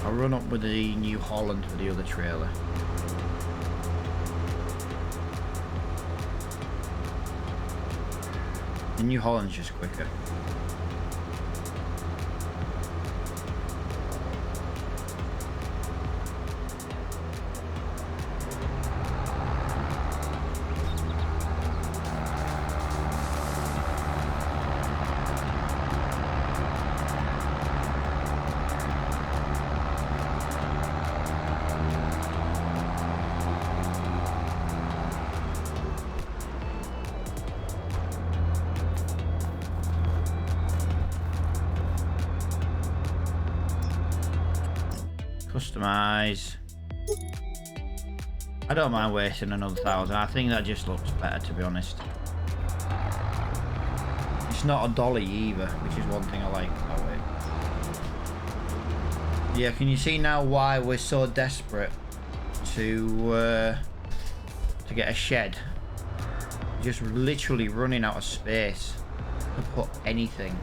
I'll run up with the New Holland for the other trailer. The New Holland's just quicker. Customize. I don't mind wasting another 1,000. I think that just looks better, to be honest. It's not a dolly either, which is one thing I like about it. Yeah, can you see now why we're so desperate to get a shed? Just literally running out of space to put anything.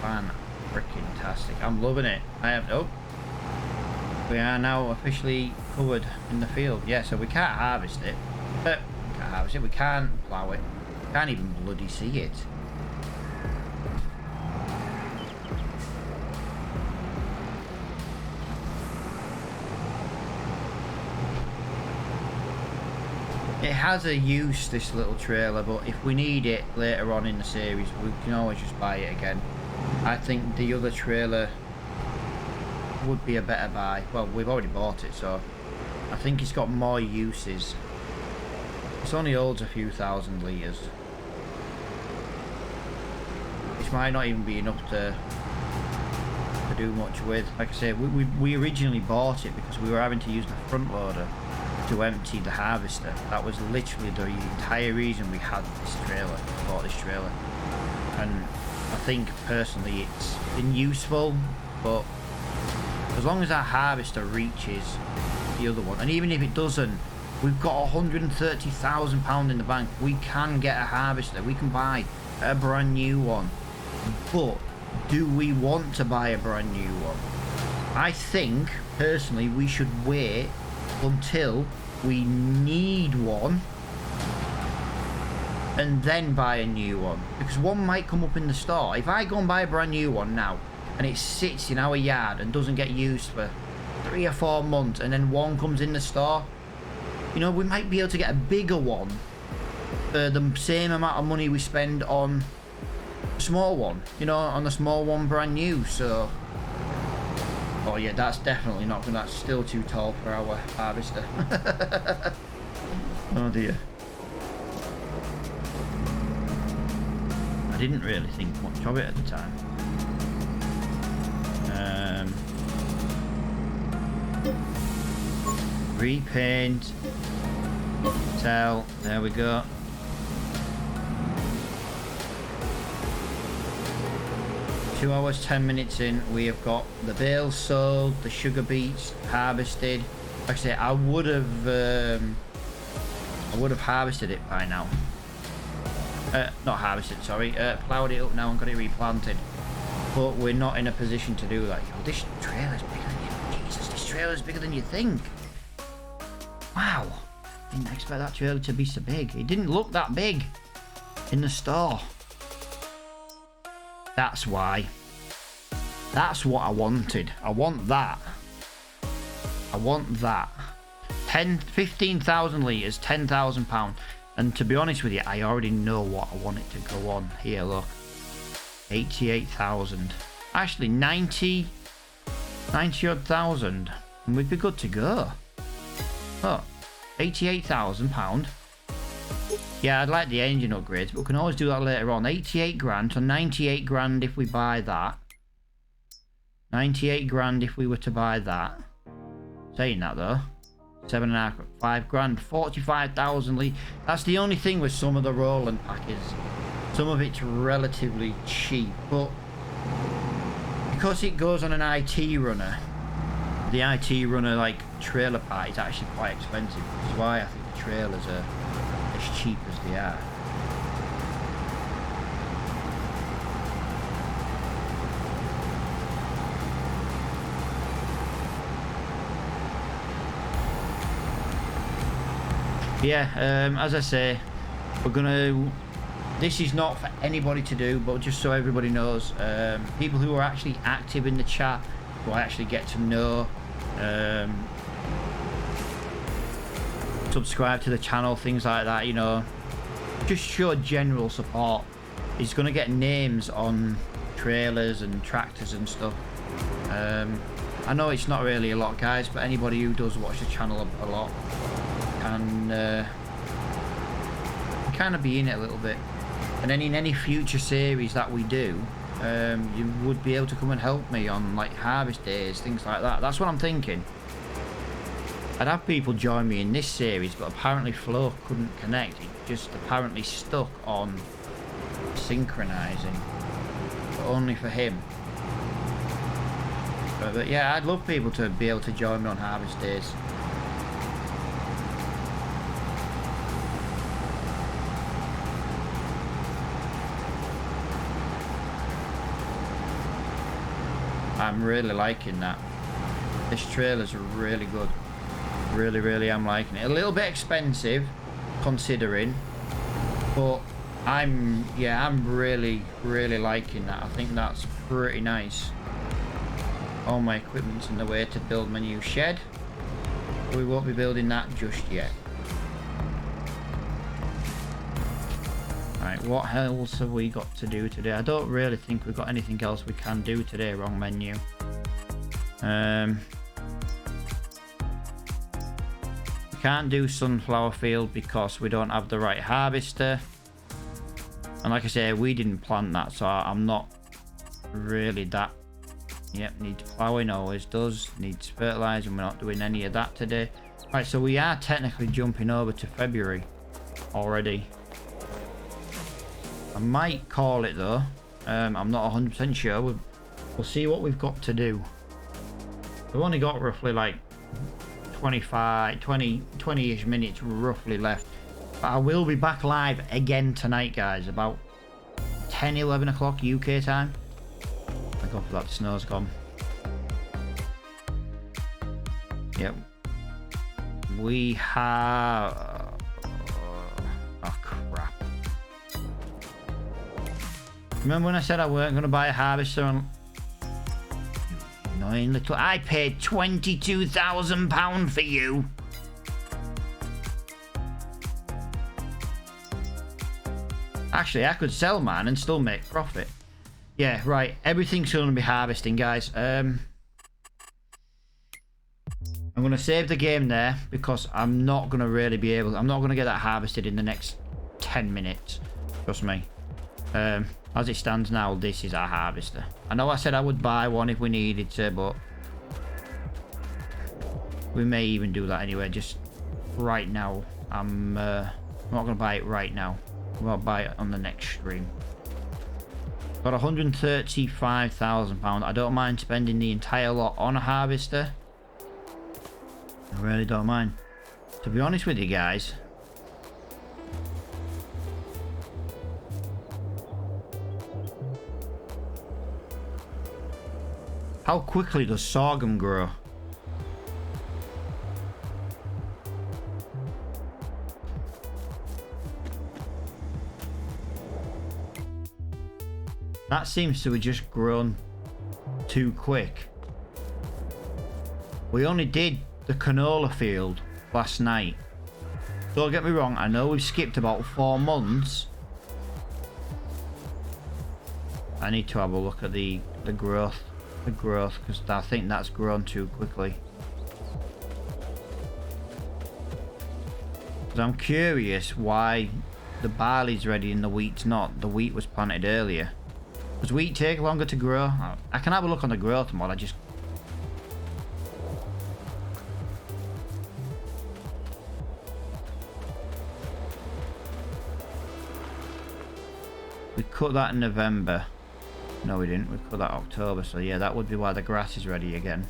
Fan-freaking-tastic. I'm loving it. I have. Oh, we are now officially covered in the field. Yeah, so we can't harvest it. We can't plough it. We can't even bloody see it. It has a use, this little trailer, but if we need it later on in the series, we can always just buy it again. I think the other trailer would be a better buy. Well, we've already bought it, so I think it's got more uses. It only holds a few thousand litres, which might not even be enough to do much with. Like I say, we originally bought it because we were having to use the front loader to empty the harvester. That was literally the entire reason we had this trailer, bought this trailer. And I think personally it's been useful, but as long as our harvester reaches the other one, and even if it doesn't, we've got £130,000 in the bank. We can get a harvester, we can buy a brand new one. But do we want to buy a brand new one? I think personally we should wait until we need one and then buy a new one, because one might come up in the store. If I go and buy a brand new one now and it sits in our yard and doesn't get used for 3 or 4 months, and then one comes in the store, you know, we might be able to get a bigger one for the same amount of money we spend on a small one, you know, on the small one brand new. So oh yeah, that's definitely not gonna, that's still too tall for our harvester. Oh dear. I didn't really think much of it at the time. Repaint. Sell. There we go. Two hours, 10 minutes in, we have got the bales sold, the sugar beets harvested. Like I say, I would have harvested it by now. Not harvested, sorry. Ploughed it up now and got it replanted. But we're not in a position to do that. Oh, this trailer's bigger than you. Jesus, this trailer's bigger than you think. Wow. Didn't expect that trailer to be so big. It didn't look that big in the store. That's why. That's what I wanted. I want that. I want that. 15,000 litres, £10,000. And to be honest with you, I already know what I want it to go on. Here, look. 88,000. Actually, 90 odd thousand. And we'd be good to go. Oh, £88,000. Yeah, I'd like the engine upgrades, but we can always do that later on. 88 grand, so 98 grand if we buy that. 98 grand if we were to buy that. Saying that though. 7.5, 5 grand, 45,000. That's the only thing with some of the Roland packets. Some of it's relatively cheap, but because it goes on an IT runner, the IT runner like trailer part is actually quite expensive. That's why I think the trailers are as cheap as they are. Yeah, as I say, we're gonna, this is not for anybody to do, but just so everybody knows, people who are actually active in the chat, who I actually get to know, subscribe to the channel, things like that, you know, just show general support. He's gonna get names on trailers and tractors and stuff. I know it's not really a lot, guys, but anybody who does watch the channel a lot can kind of be in it a little bit. And then in any future series that we do, you would be able to come and help me on like harvest days, things like that. That's what I'm thinking. I'd have people join me in this series, but apparently Flo couldn't connect. He just apparently stuck on synchronizing, but only for him. But yeah, I'd love people to be able to join me on harvest days. I'm really liking that. This trailer's really good. Really am liking it. A little bit expensive, considering, but I'm really liking that. I think that's pretty nice. All my equipment's in the way to build my new shed. We won't be building that just yet. Right, what else have we got to do today? I don't really think we've got anything else we can do today. Wrong menu. We can't do sunflower field because we don't have the right harvester. And like I say, we didn't plant that, so I'm not really that. Yep, needs ploughing, always does. Needs fertilizer, we're not doing any of that today. Right, so we are technically jumping over to February already. I might call it though. I'm not 100% sure. We'll see what we've got to do. We've only got roughly like 20-ish minutes roughly left. But I will be back live again tonight, guys, about 10-11 o'clock UK time. I hope that snow's gone. Yep. We have... oh crap. Remember when I said I weren't going to buy a harvester on... annoying little... I paid £22,000 for you. Actually, I could sell mine and still make profit. Yeah, right. Everything's going to be harvesting, guys. I'm going to save the game there because I'm not going to really be able... I'm not going to get that harvested in the next 10 minutes. Trust me. As it stands now, this is our harvester. I know I said I would buy one if we needed to, but... We may even do that anyway. Just right now, I'm not going to buy it right now. We'll buy it on the next stream. Got £135,000. I don't mind spending the entire lot on a harvester. I really don't mind. To be honest with you guys, how quickly does sorghum grow? That seems to have just grown too quick. We only did the canola field last night. Don't get me wrong, I know we've skipped about 4 months. I need to have a look at the growth. Because I think that's grown too quickly. Because I'm curious why the barley's ready and the wheat's not. The wheat was planted earlier. Does wheat take longer to grow? I can have a look on the growth mod. We cut that in November. No, we didn't. We cut that October. So yeah, that would be why the grass is ready again.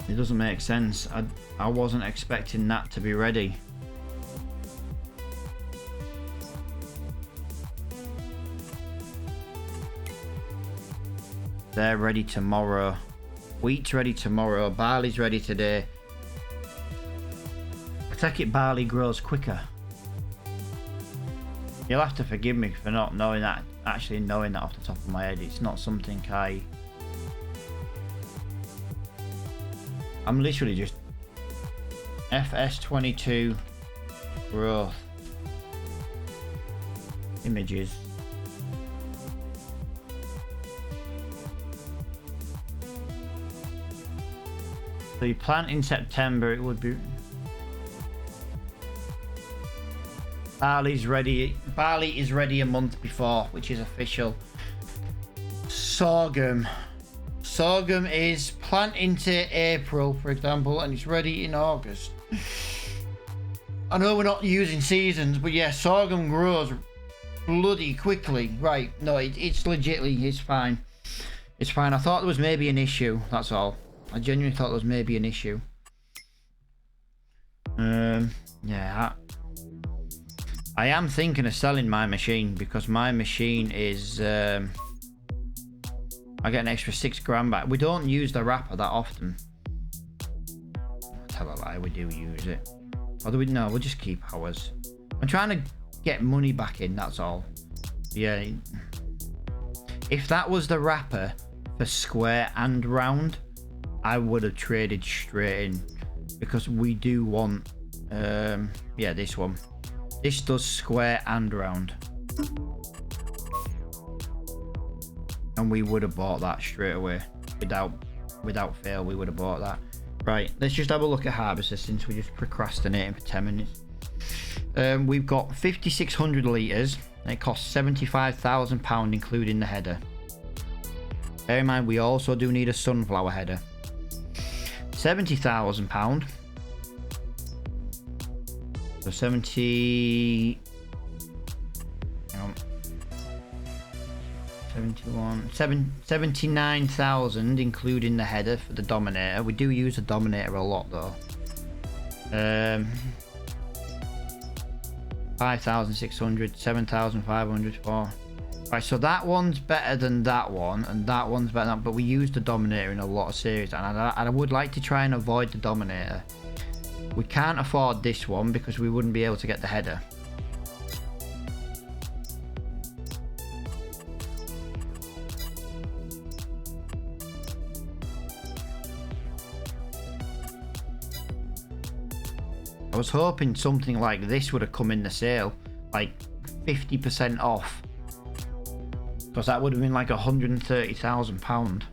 It doesn't make sense. I wasn't expecting that to be ready. They're ready tomorrow. Wheat's ready tomorrow. Barley's ready today. I take it barley grows quicker. You'll have to forgive me for not knowing that. Actually knowing that off the top of my head. It's not something I'm literally just FS22 growth images. So you plant in September, it would be... Barley's ready. Barley is ready a month before, which is official. Sorghum. Sorghum is plant into April, for example, and it's ready in August. I know we're not using seasons, but yeah, sorghum grows bloody quickly. Right, no, it's legitly, it's fine. It's fine. I thought there was maybe an issue, that's all. I genuinely thought there was maybe an issue. Yeah. I am thinking of selling my machine because my machine is... I get an extra 6 grand back. We don't use the wrapper that often. Tell a lie, we do use it. Or do we? No, we'll just keep ours. I'm trying to get money back in, that's all. Yeah. If that was the wrapper for square and round, I would have traded straight in. Because we do want... yeah, this one. This does square and round. And we would have bought that straight away. Without fail, we would have bought that. Right, let's just have a look at harvester since we're just procrastinating for 10 minutes. We've got 5,600 litres and it costs £75,000 including the header. Bear in mind, we also do need a sunflower header. £70,000. So 70... Hang on. 79,000 including the header for the Dominator. We do use the Dominator a lot though. 5,600, 7,500 for. Right, so that one's better than that one, and that one's better than that, but we use the Dominator in a lot of series, and I would like to try and avoid the Dominator. We can't afford this one because we wouldn't be able to get the header. I was hoping something like this would have come in the sale, like 50% off, because that would have been like £130,000.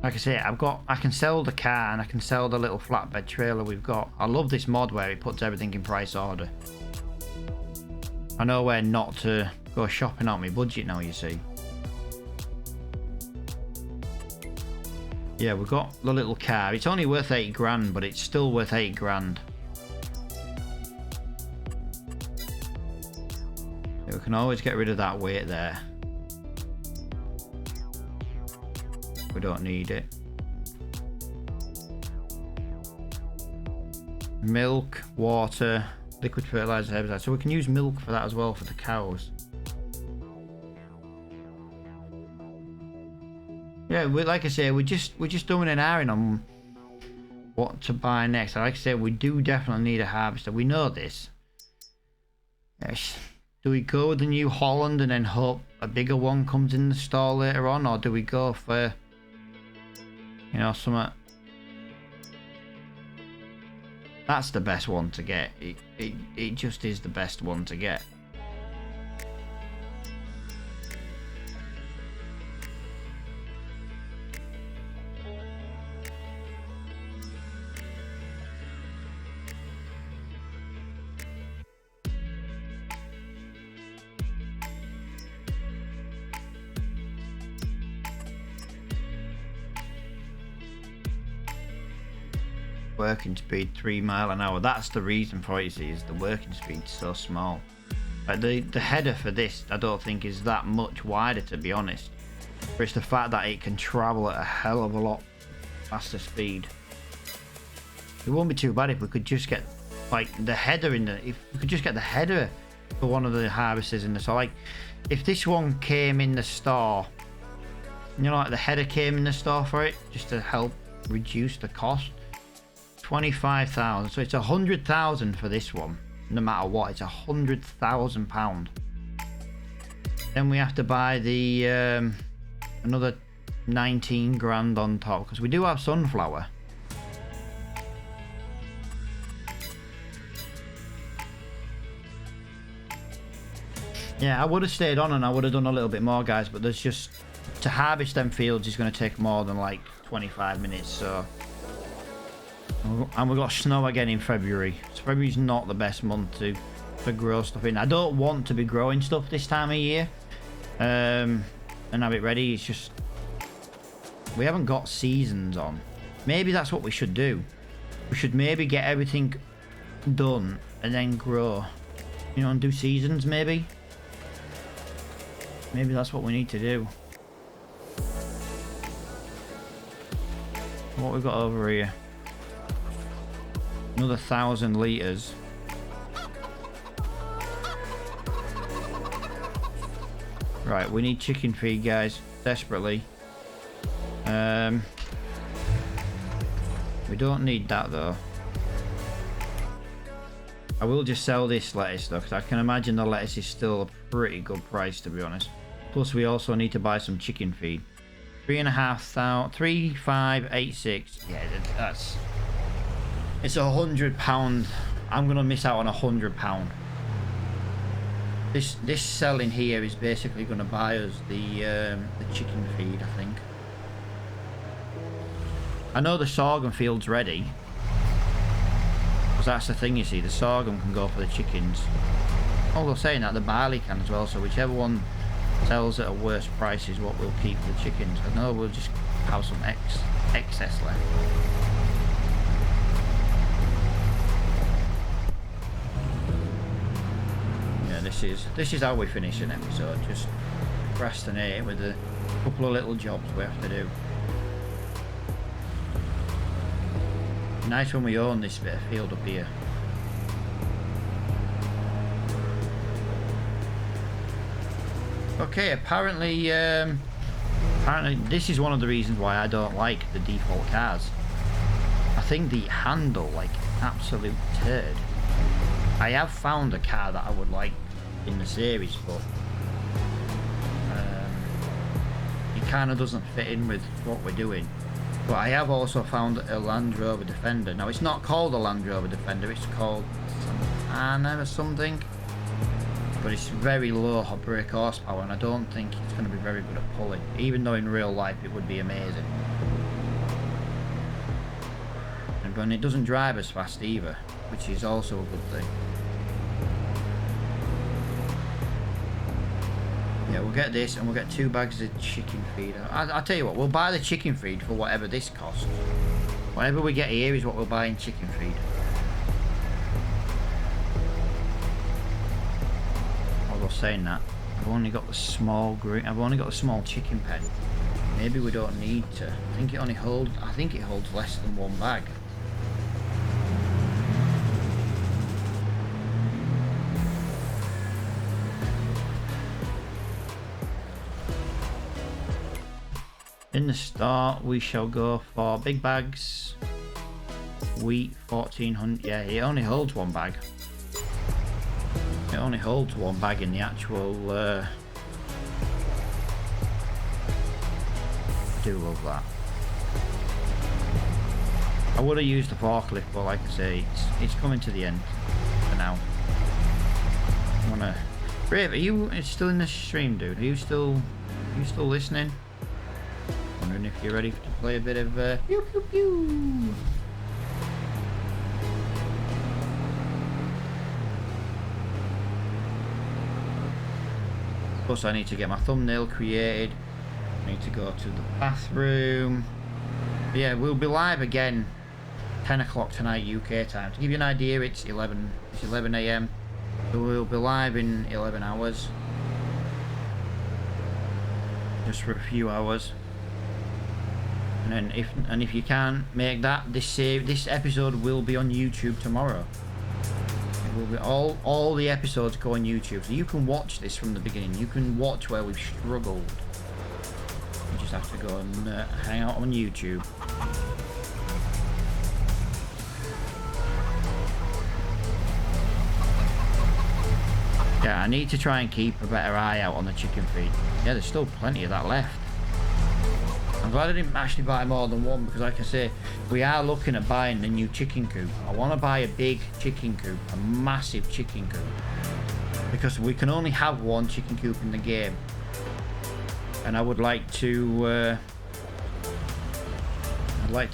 Like I say, I can sell the car and I can sell the little flatbed trailer we've got. I love this mod where it puts everything in price order. I know where not to go shopping out my budget now, you see. Yeah, we've got the little car. It's only worth 8 grand, but it's still worth 8 grand. We can always get rid of that weight there. We don't need it. Milk, water, liquid fertilizer, herbicide. So we can use milk for that as well for the cows. Yeah, like I say, we're just doing an airing on what to buy next. Like I said, we do definitely need a harvester. We know this. Yes. Do we go with the New Holland and then hope a bigger one comes in the store later on, or do we go for, you know, something? That's the best one to get. It just is the best one to get. Working speed 3 miles an hour. That's the reason for it, you see, is the working speed so small. Like the header for this, I don't think is that much wider, to be honest. But it's the fact that it can travel at a hell of a lot faster speed. It won't be too bad if we could just get like the header in the. If we could just get the header for one of the harvesters in the store. Like if this one came in the store, you know, like the header came in the store for it, just to help reduce the cost. 25,000, so it's 100,000 for this one. No matter what, it's £100,000. Then we have to buy the another 19 grand on top because we do have sunflower. Yeah, I would have stayed on and I would have done a little bit more, guys, but there's just to harvest them fields is going to take more than like 25 minutes, so. And we've got snow again in February. So February's not the best month to grow stuff in. I don't want to be growing stuff this time of year and have it ready. It's just we haven't got seasons on. Maybe that's what we should do. We should maybe get everything done and then grow, you know, and do seasons maybe. Maybe that's what we need to do. What we've got over here. Another 1,000 litres. Right, we need chicken feed, guys, desperately. We don't need that though. I will just sell this lettuce though, because I can imagine the lettuce is still a pretty good price, to be honest. Plus, we also need to buy some chicken feed. 3,500, 3,586. Yeah, that's. It's £100. I'm gonna miss out on £100. This selling here is basically gonna buy us the chicken feed, I think. I know the sorghum field's ready, because that's the thing, you see. The sorghum can go for the chickens. Although saying that, the barley can as well. So whichever one sells at a worse price is what we'll keep for the chickens. I know we'll just have some excess left. This is how we finish an episode, just procrastinating with a couple of little jobs we have to do. Nice when we own this bit of field up here. Okay, apparently this is one of the reasons why I don't like the default cars. I think the handle, like, absolute turd. I have found a car that I would like in the series, but it kind of doesn't fit in with what we're doing. But I have also found a Land Rover Defender. Now, it's not called a Land Rover Defender, it's called Santana or something, but it's very low brake horsepower, and I don't think it's going to be very good at pulling, even though in real life it would be amazing. And it doesn't drive as fast either, which is also a good thing. Yeah, we'll get this and we'll get 2 bags of chicken feed. I'll tell you what, we'll buy the chicken feed for whatever this costs. Whatever we get here is what we'll buy in chicken feed. Although saying that, I've only got the small chicken pen. Maybe we don't need to. I think it holds less than 1 bag. In the start, we shall go for big bags. Wheat, 1400. Yeah, it only holds 1 bag. It only holds 1 bag in the actual. Do love that. I would have used the forklift, but like I say, it's coming to the end for now. I wanna. Brave, are you still in the stream, dude? Are you still listening? Wondering if you're ready to play a bit of pew pew pew. Plus, I need to get my thumbnail created. I need to go to the bathroom. But yeah, we'll be live again 10 o'clock tonight UK time. To give you an idea, it's 11 AM. So we'll be live in 11 hours. Just for a few hours. And then if you can't make that, this episode will be on YouTube tomorrow. It will be all the episodes go on YouTube, so you can watch this from the beginning. You can watch where we've struggled. You just have to go and hang out on YouTube. Yeah, I need to try and keep a better eye out on the chicken feed. Yeah, there's still plenty of that left. I'm glad I didn't actually buy more than 1, because like I say, we are looking at buying the new chicken coop. I want to buy a big chicken coop, a massive chicken coop, because we can only have 1 chicken coop in the game, and I would like to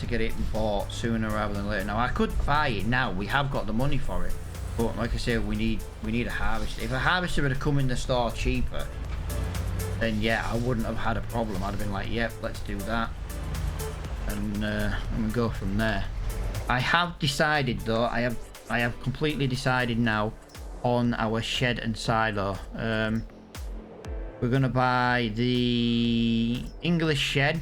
get it bought sooner rather than later. Now I could buy it now, we have got the money for it, but like I say, we need a harvester. If a harvester would have come in the store cheaper, then yeah, I wouldn't have had a problem. I'd have been like, yep, let's do that, and go from there. I have decided though, I have completely decided now on our shed and silo. We're gonna buy the English shed,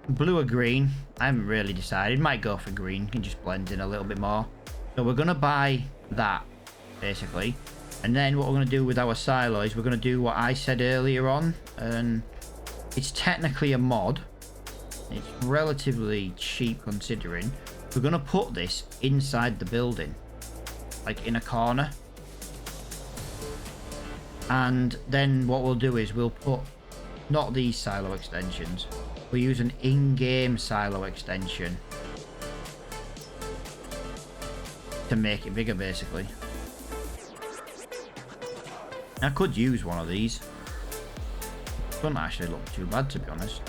blue or green. I haven't really decided. Might go for green, can just blend in a little bit more. So we're gonna buy that basically. And then what we're going to do with our silo is we're going to do what I said earlier on, and it's technically a mod. It's relatively cheap considering. We're going to put this inside the building, like in a corner. And then what we'll do is we'll put, not these silo extensions, we'll use an in-game silo extension to make it bigger basically. I could use one of these. Doesn't actually look too bad, to be honest.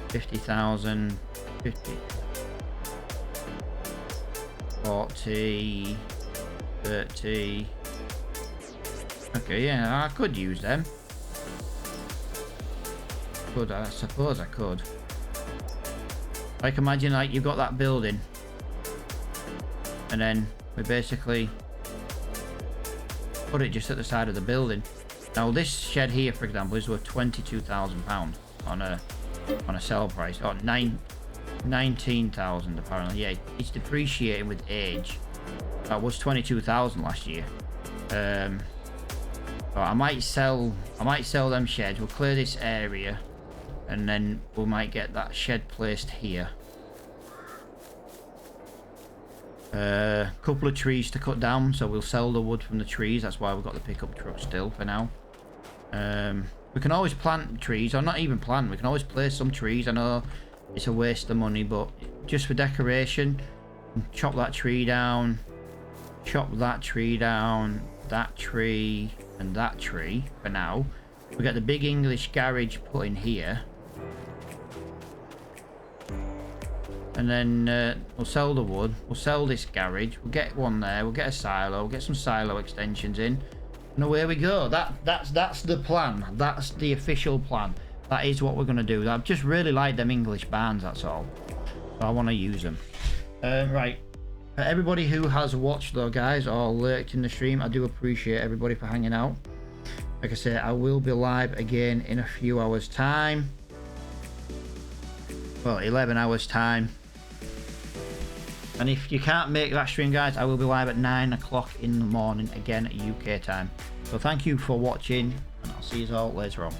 50,000, 50, 40, 30. Okay, yeah, I could use them. I suppose I could. Like, imagine like you've got that building, and then we basically put it just at the side of the building. Now this shed here, for example, is worth £22,000 on a sell price, or 19,000 apparently. Yeah, it's depreciating with age. That was 22,000 last year. So I might sell them sheds. We'll clear this area, and then we might get that shed placed here. Couple of trees to cut down, so we'll sell the wood from the trees. That's why we've got the pickup truck still for now. We can always plant trees, or not even plant, we can always place some trees. I know it's a waste of money, but just for decoration, chop that tree down, chop that tree down, that tree, and that tree for now. We got the big English garage put in here. And then we'll sell the wood, we'll sell this garage, we'll get one there, we'll get a silo, we'll get some silo extensions in, And away we go. That's the plan. That's the official plan. That is what we're going to do. I've just really liked them English barns, that's all. So I want to use them. Right. Everybody who has watched though, guys, or lurked in the stream, I do appreciate everybody for hanging out. Like I said, I will be live again in a few hours time. Well, 11 hours time. And if you can't make that stream, guys, I will be live at 9 o'clock in the morning again at UK time. So thank you for watching, and I'll see you all later on.